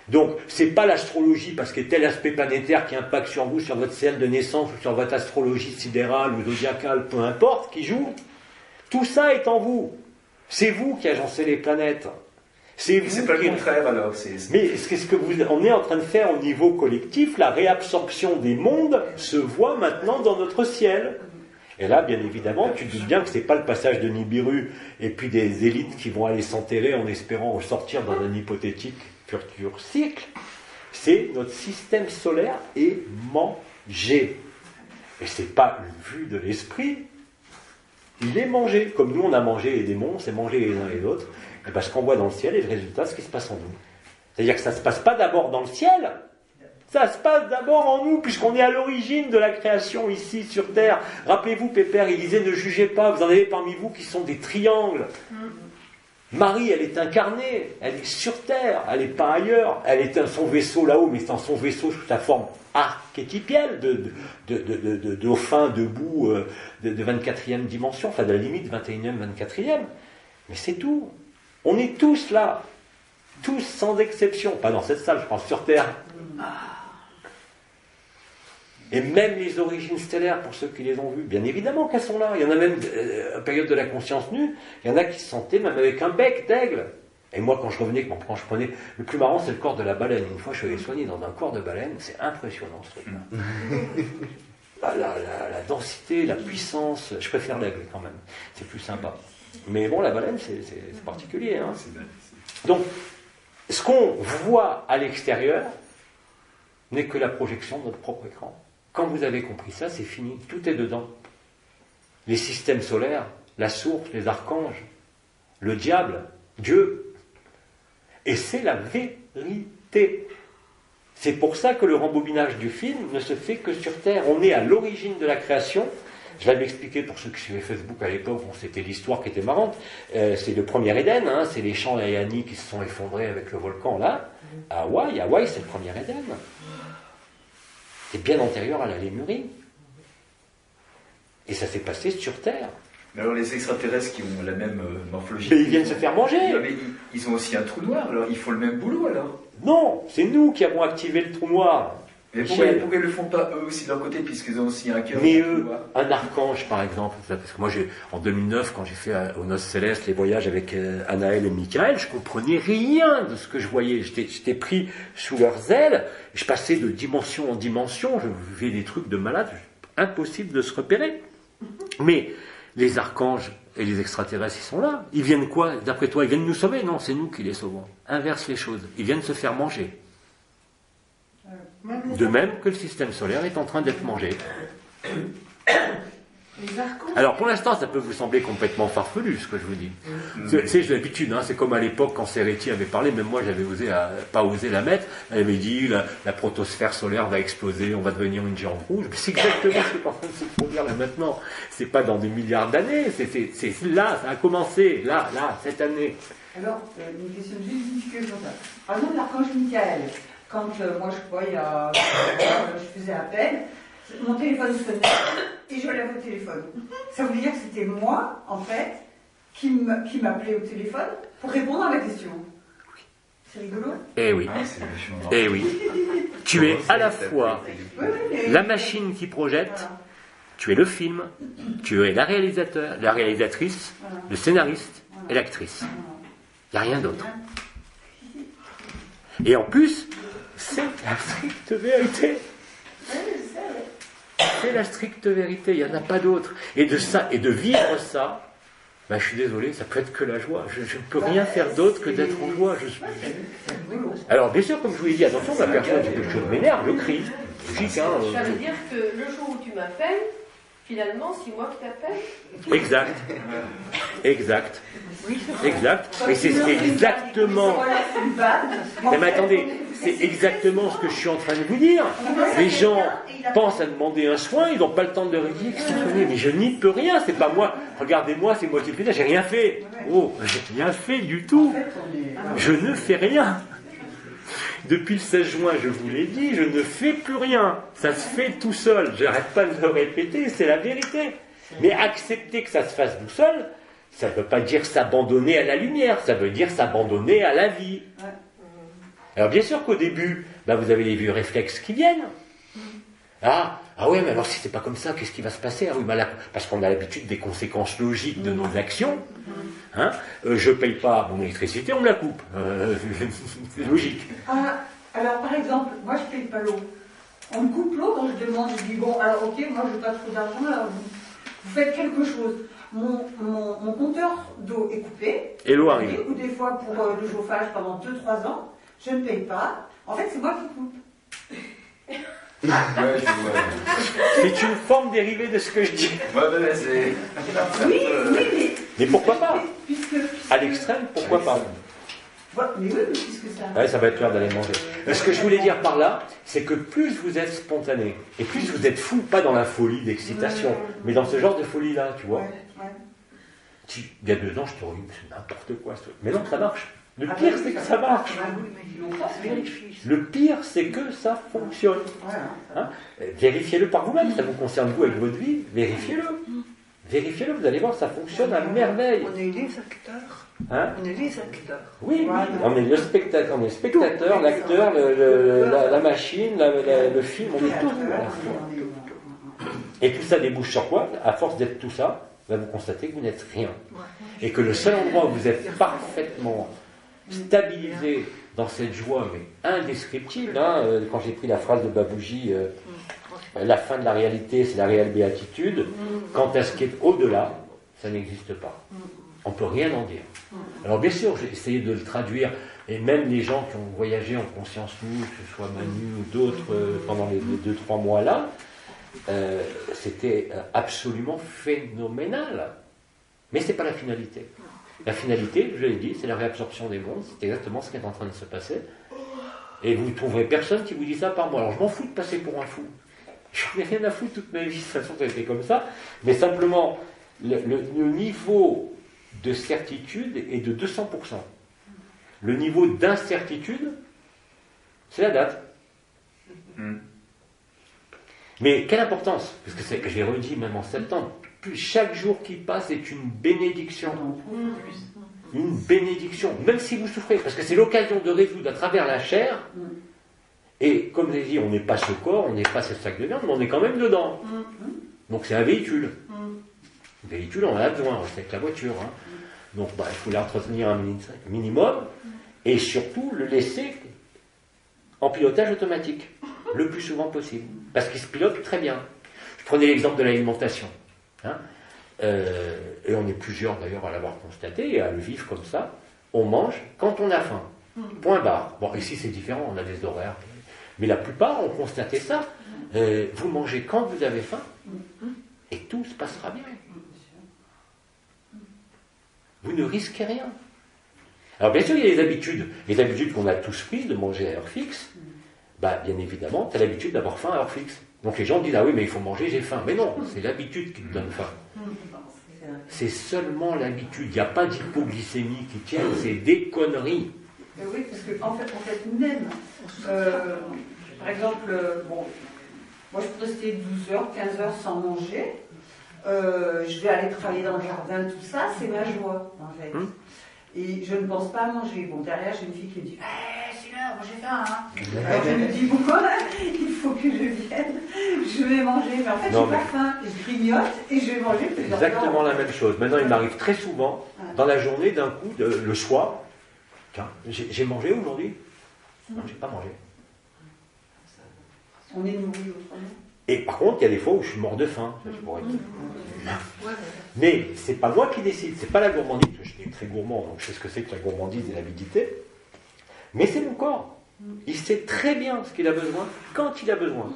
Speaker 1: Donc, c'est pas l'astrologie, parce qu'il y a tel aspect planétaire qui impacte sur vous, sur votre ciel de naissance, ou sur votre astrologie sidérale ou zodiacale, peu importe, qui joue. Tout ça est en vous. C'est vous qui agencez les planètes. C'est
Speaker 4: pas le contraire alors.
Speaker 1: Mais ce que on est en train de faire au niveau collectif, la réabsorption des mondes se voit maintenant dans notre ciel. Et là, bien évidemment, tu te doutes bien que ce n'est pas le passage de Nibiru et puis des élites qui vont aller s'enterrer en espérant ressortir dans un hypothétique futur cycle. C'est notre système solaire est mangé. Et ce n'est pas une vue de l'esprit. Il est mangé. Comme nous, on a mangé les démons, on s'est mangé les uns et les autres. Et bien, ce qu'on voit dans le ciel est le résultat de ce qui se passe en nous. C'est-à-dire que ça ne se passe pas d'abord dans le ciel, ça se passe d'abord en nous, puisqu'on est à l'origine de la création ici sur Terre. Rappelez-vous, Pépère, il disait, ne jugez pas, vous en avez parmi vous qui sont des triangles. Marie, elle est incarnée, elle est sur Terre, elle n'est pas ailleurs. Elle est dans son vaisseau là-haut, mais c'est dans son vaisseau sous sa forme archétypielle de dauphin debout de 24e dimension, enfin de la limite 21e, 24e. Mais c'est tout. On est tous là. Tous sans exception. Pas dans cette salle, je pense, sur Terre. Et même les origines stellaires, pour ceux qui les ont vues, bien évidemment qu'elles sont là. Il y en a même, à la période de la conscience nue, il y en a qui se sentaient même avec un bec d'aigle. Et moi, quand je revenais, quand je prenais... Le plus marrant, c'est le corps de la baleine. Une fois, je suis allé soigner dans un corps de baleine. C'est impressionnant, ce truc-là. La densité, la puissance... Je préfère l'aigle, quand même. C'est plus sympa. Mais bon, la baleine, c'est particulier. Hein. Donc, ce qu'on voit à l'extérieur n'est que la projection de notre propre écran. Quand vous avez compris ça, c'est fini. Tout est dedans. Les systèmes solaires, la source, les archanges, le diable, Dieu. Et c'est la vérité. C'est pour ça que le rembobinage du film ne se fait que sur Terre. On est à l'origine de la création. Je vais m'expliquer pour ceux qui suivaient Facebook à l'époque, bon, c'était l'histoire qui était marrante. C'est le premier Éden, hein, c'est les champs d'Ayani qui se sont effondrés avec le volcan là. À Hawaï, c'est le premier Éden. C'est bien antérieur à la Lémurie. Et ça s'est passé sur Terre.
Speaker 4: Mais alors les extraterrestres qui ont la même morphologie...
Speaker 1: Mais ils viennent se faire manger.
Speaker 4: Non, mais ils ont aussi un trou noir, alors ils font le même boulot alors.
Speaker 1: Non, c'est nous qui avons activé le trou noir.
Speaker 4: Mais pourquoi ils ne le font pas eux aussi de leur côté, puisqu'ils ont aussi un cœur?
Speaker 1: Mais eux, un archange par exemple, parce que moi en 2009, quand j'ai fait aux Noces Célestes les voyages avec Anaël et Michael, je comprenais rien de ce que je voyais. J'étais pris sous leurs ailes, je passais de dimension en dimension, je vivais des trucs de malade, impossible de se repérer. Mais les archanges et les extraterrestres, ils sont là. Ils viennent quoi? D'après toi, ils viennent nous sauver? Non, c'est nous qui les sauvons. Inverse les choses. Ils viennent se faire manger. De même que le système solaire est en train d'être mangé. Alors pour l'instant, ça peut vous sembler complètement farfelu ce que je vous dis. C'est l'habitude, hein, c'est comme à l'époque quand Serretti avait parlé, même moi j'avais pas osé la mettre, elle avait dit la protosphère solaire va exploser, on va devenir une géante rouge. Mais c'est exactement ce qui est en train de se produire là maintenant. C'est pas dans des milliards d'années, c'est là, ça a commencé, là, cette année.
Speaker 2: Alors, une question de justification. Par exemple, l'archange Michael, quand moi je faisais appel, mon téléphone sonnait et je l'avais au téléphone. Ça voulait dire que c'était moi, en fait, qui m'appelait au téléphone pour répondre à ma question. C'est rigolo.
Speaker 1: Eh oui. Eh oui. Tu es à la fois la machine qui projette, tu es le film, tu es la réalisatrice, le scénariste et l'actrice. Il n'y a rien d'autre. Et en plus, c'est la stricte vérité. C'est la stricte vérité, il n'y en a pas d'autre. Et de ça, et de vivre ça, ben, je suis désolé, ça peut être que la joie. Je ne peux rien faire d'autre que d'être en joie. Alors, bien sûr, comme je vous l'ai dit, attention, la personne, si quelque chose m'énerve, je crie. Logique, hein.
Speaker 3: Ça veut dire que le jour où tu m'appelles, finalement, c'est moi qui t'appelle.
Speaker 1: Exact. Exact. Exact. Et c'est exactement. Mais attendez, c'est exactement ce que je suis en train de vous dire. Les gens pensent à demander un soin, ils n'ont pas le temps de leur dire mais je n'y peux rien, c'est pas moi. Regardez-moi, c'est moi qui fais ça, j'ai rien fait. Oh, j'ai rien fait du tout. Je ne fais rien. Depuis le 16 juin, je vous l'ai dit, je ne fais plus rien. Ça se fait tout seul. Je n'arrête pas de le répéter, c'est la vérité. Mais accepter que ça se fasse tout seul, ça ne veut pas dire s'abandonner à la lumière, ça veut dire s'abandonner à la vie. Alors bien sûr qu'au début, vous avez les vieux réflexes qui viennent. Ah ouais, mais alors si c'est pas comme ça, qu'est-ce qui va se passer? Ah oui, parce qu'on a l'habitude des conséquences logiques de nos actions. Hein, je paye pas mon électricité, on me la coupe. C'est logique.
Speaker 2: Alors par exemple, moi je paye pas l'eau. On me coupe l'eau quand je demande, je dis bon, alors ok, moi je n'ai pas trop d'argent, alors vous faites quelque chose. Mon compteur d'eau est coupé.
Speaker 1: Et l'eau arrive.
Speaker 2: Ou des fois pour le chauffage pendant 2-3 ans, je ne paye pas. En fait, c'est moi qui coupe.
Speaker 1: C'est une forme dérivée de ce que je dis.
Speaker 2: Oui,
Speaker 1: mais pourquoi pas?
Speaker 2: Puisque
Speaker 1: à l'extrême, pourquoi pas?
Speaker 2: Mais oui, puisque ça...
Speaker 1: Ça va être l'heure d'aller manger. Ce que je voulais dire par là, c'est que plus vous êtes spontané, et plus vous êtes fou, pas dans la folie d'excitation, mais dans ce genre de folie-là, tu vois. Il y a 2 ans, je te dis, c'est n'importe quoi. Mais non, ça marche. Le pire, c'est que ça marche. Le pire, c'est que ça fonctionne. Hein? Vérifiez-le par vous-même, ça vous concerne vous avec votre vie, vérifiez-le. Vérifiez-le, vous allez voir, ça fonctionne à merveille.
Speaker 5: On est les acteurs.
Speaker 1: Hein?
Speaker 5: On est les acteurs.
Speaker 1: Oui, on est le spectateur, l'acteur, la machine, le film, on est tous à la fois. Et tout ça débouche sur quoi? À force d'être tout ça, vous constatez que vous n'êtes rien. Et que le seul endroit où vous êtes parfaitement stabilisé dans cette joie, mais indescriptible, hein, quand j'ai pris la phrase de Babouji, la fin de la réalité, c'est la réelle béatitude. Quant à ce qui est au-delà, ça n'existe pas. On ne peut rien en dire. Alors bien sûr, j'ai essayé de le traduire, et même les gens qui ont voyagé en conscience nous, que ce soit Manu ou d'autres, pendant les 2-3 mois là, c'était absolument phénoménal. Mais ce n'est pas la finalité. La finalité, je l'ai dit, c'est la réabsorption des mondes, c'est exactement ce qui est en train de se passer. Et vous ne trouverez personne qui vous dit ça par moi. Alors je m'en fous de passer pour un fou. Je n'ai rien à foutre toute ma vie, de toute façon ça a été comme ça. Mais simplement, le niveau de certitude est de 200%. Le niveau d'incertitude, c'est la date. Mais quelle importance, parce que je l'ai redit même en septembre, chaque jour qui passe est une bénédiction. Une bénédiction, même si vous souffrez, parce que c'est l'occasion de résoudre à travers la chair. Et comme je l'ai dit, on n'est pas ce corps, on n'est pas ce sac de viande, mais on est quand même dedans. Donc c'est un véhicule. Un véhicule, on en a besoin, c'est avec la voiture. Hein. Donc il faut l'entretenir un minimum, et surtout le laisser en pilotage automatique, le plus souvent possible. Parce qu'il se pilote très bien. Je prenais l'exemple de l'alimentation. Hein. Et on est plusieurs d'ailleurs à l'avoir constaté et à le vivre comme ça. On mange quand on a faim. Point barre. Bon, ici c'est différent, on a des horaires. Mais la plupart ont constaté ça. Vous mangez quand vous avez faim et tout se passera bien. Vous ne risquez rien. Alors bien sûr, il y a les habitudes qu'on a tous prises de manger à heure fixe. Bien évidemment, tu as l'habitude d'avoir faim à heure fixe. Donc les gens disent, ah oui, mais il faut manger, j'ai faim. Mais non, c'est l'habitude qui te donne faim. C'est seulement l'habitude. Il n'y a pas d'hypoglycémie qui tienne, c'est des conneries.
Speaker 2: Oui, parce que en fait même, par exemple, moi je peux rester 12 heures, 15 heures sans manger. Je vais aller travailler dans le jardin, tout ça, c'est ma joie, en fait. Et je ne pense pas à manger. Bon, derrière, j'ai une fille qui me dit c'est l'heure, j'ai faim. Hein. Alors je me dis pourquoi il faut que je vienne, je vais manger. Mais en fait, j'ai pas faim. Je grignote et je vais manger plusieurs fois.
Speaker 1: Exactement la même chose. Maintenant, il m'arrive très souvent, dans la journée, d'un coup, le soir, tiens, j'ai mangé aujourd'hui? Non, j'ai pas mangé.
Speaker 2: On est nourri autrement.
Speaker 1: Et par contre, il y a des fois où je suis mort de faim. Je pourrais dire. Mais c'est pas moi qui décide, c'est pas la gourmandise. Je suis très gourmand, donc je sais ce que c'est que la gourmandise et l'avidité. Mais c'est mon corps. Il sait très bien ce qu'il a besoin, quand il a besoin.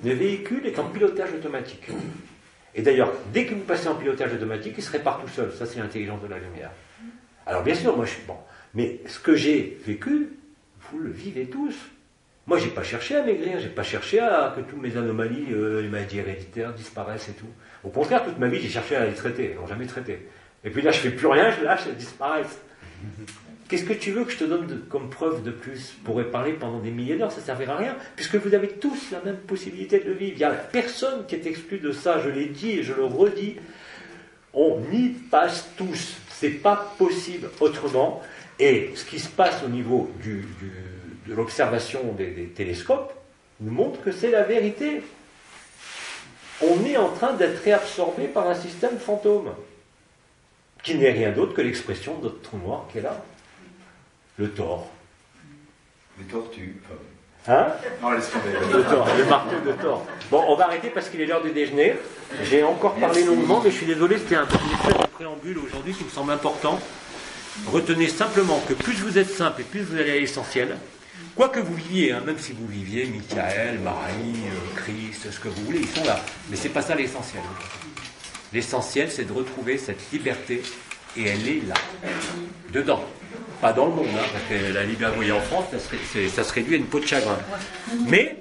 Speaker 1: Le véhicule est en pilotage automatique. Et d'ailleurs, dès que vous passez en pilotage automatique, il se répare tout seul. Ça, c'est l'intelligence de la lumière. Alors bien sûr, moi je suis bon. Mais ce que j'ai vécu, vous le vivez tous. Moi, j'ai pas cherché à maigrir, j'ai pas cherché à que toutes mes anomalies, les maladies héréditaires disparaissent et tout. Au contraire, toute ma vie, j'ai cherché à les traiter, elles n'ont jamais traité. Et puis là, je fais plus rien, je lâche, elles disparaissent. Qu'est-ce que tu veux que je te donne comme preuve de plus? Je pourrais parler pendant des milliers d'heures, ça ne servira à rien, puisque vous avez tous la même possibilité de le vivre. Il n'y a personne qui est exclu de ça, je l'ai dit et je le redis. On y passe tous. C'est pas possible autrement. Et ce qui se passe au niveau de l'observation des télescopes nous montre que c'est la vérité. On est en train d'être réabsorbé par un système fantôme, qui n'est rien d'autre que l'expression de notre trou noir qui est là. Le Thor.
Speaker 4: Les tortues.
Speaker 1: Hein?
Speaker 4: Non, laisse tomber.
Speaker 1: Le Thor, le marteau de Thor. Bon, on va arrêter parce qu'il est l'heure du déjeuner. J'ai encore parlé longuement, mais je suis désolé, c'était un espèce de préambule aujourd'hui qui me semble important. Retenez simplement que plus vous êtes simple et plus vous allez à l'essentiel, quoi que vous viviez, hein, même si vous viviez Michael, Marie, Christ, ce que vous voulez, ils sont là. Mais c'est pas ça l'essentiel. L'essentiel, c'est de retrouver cette liberté, et elle est là, dedans. Pas dans le monde, hein, parce que la liberté en France, ça se réduit à une peau de chagrin. Mais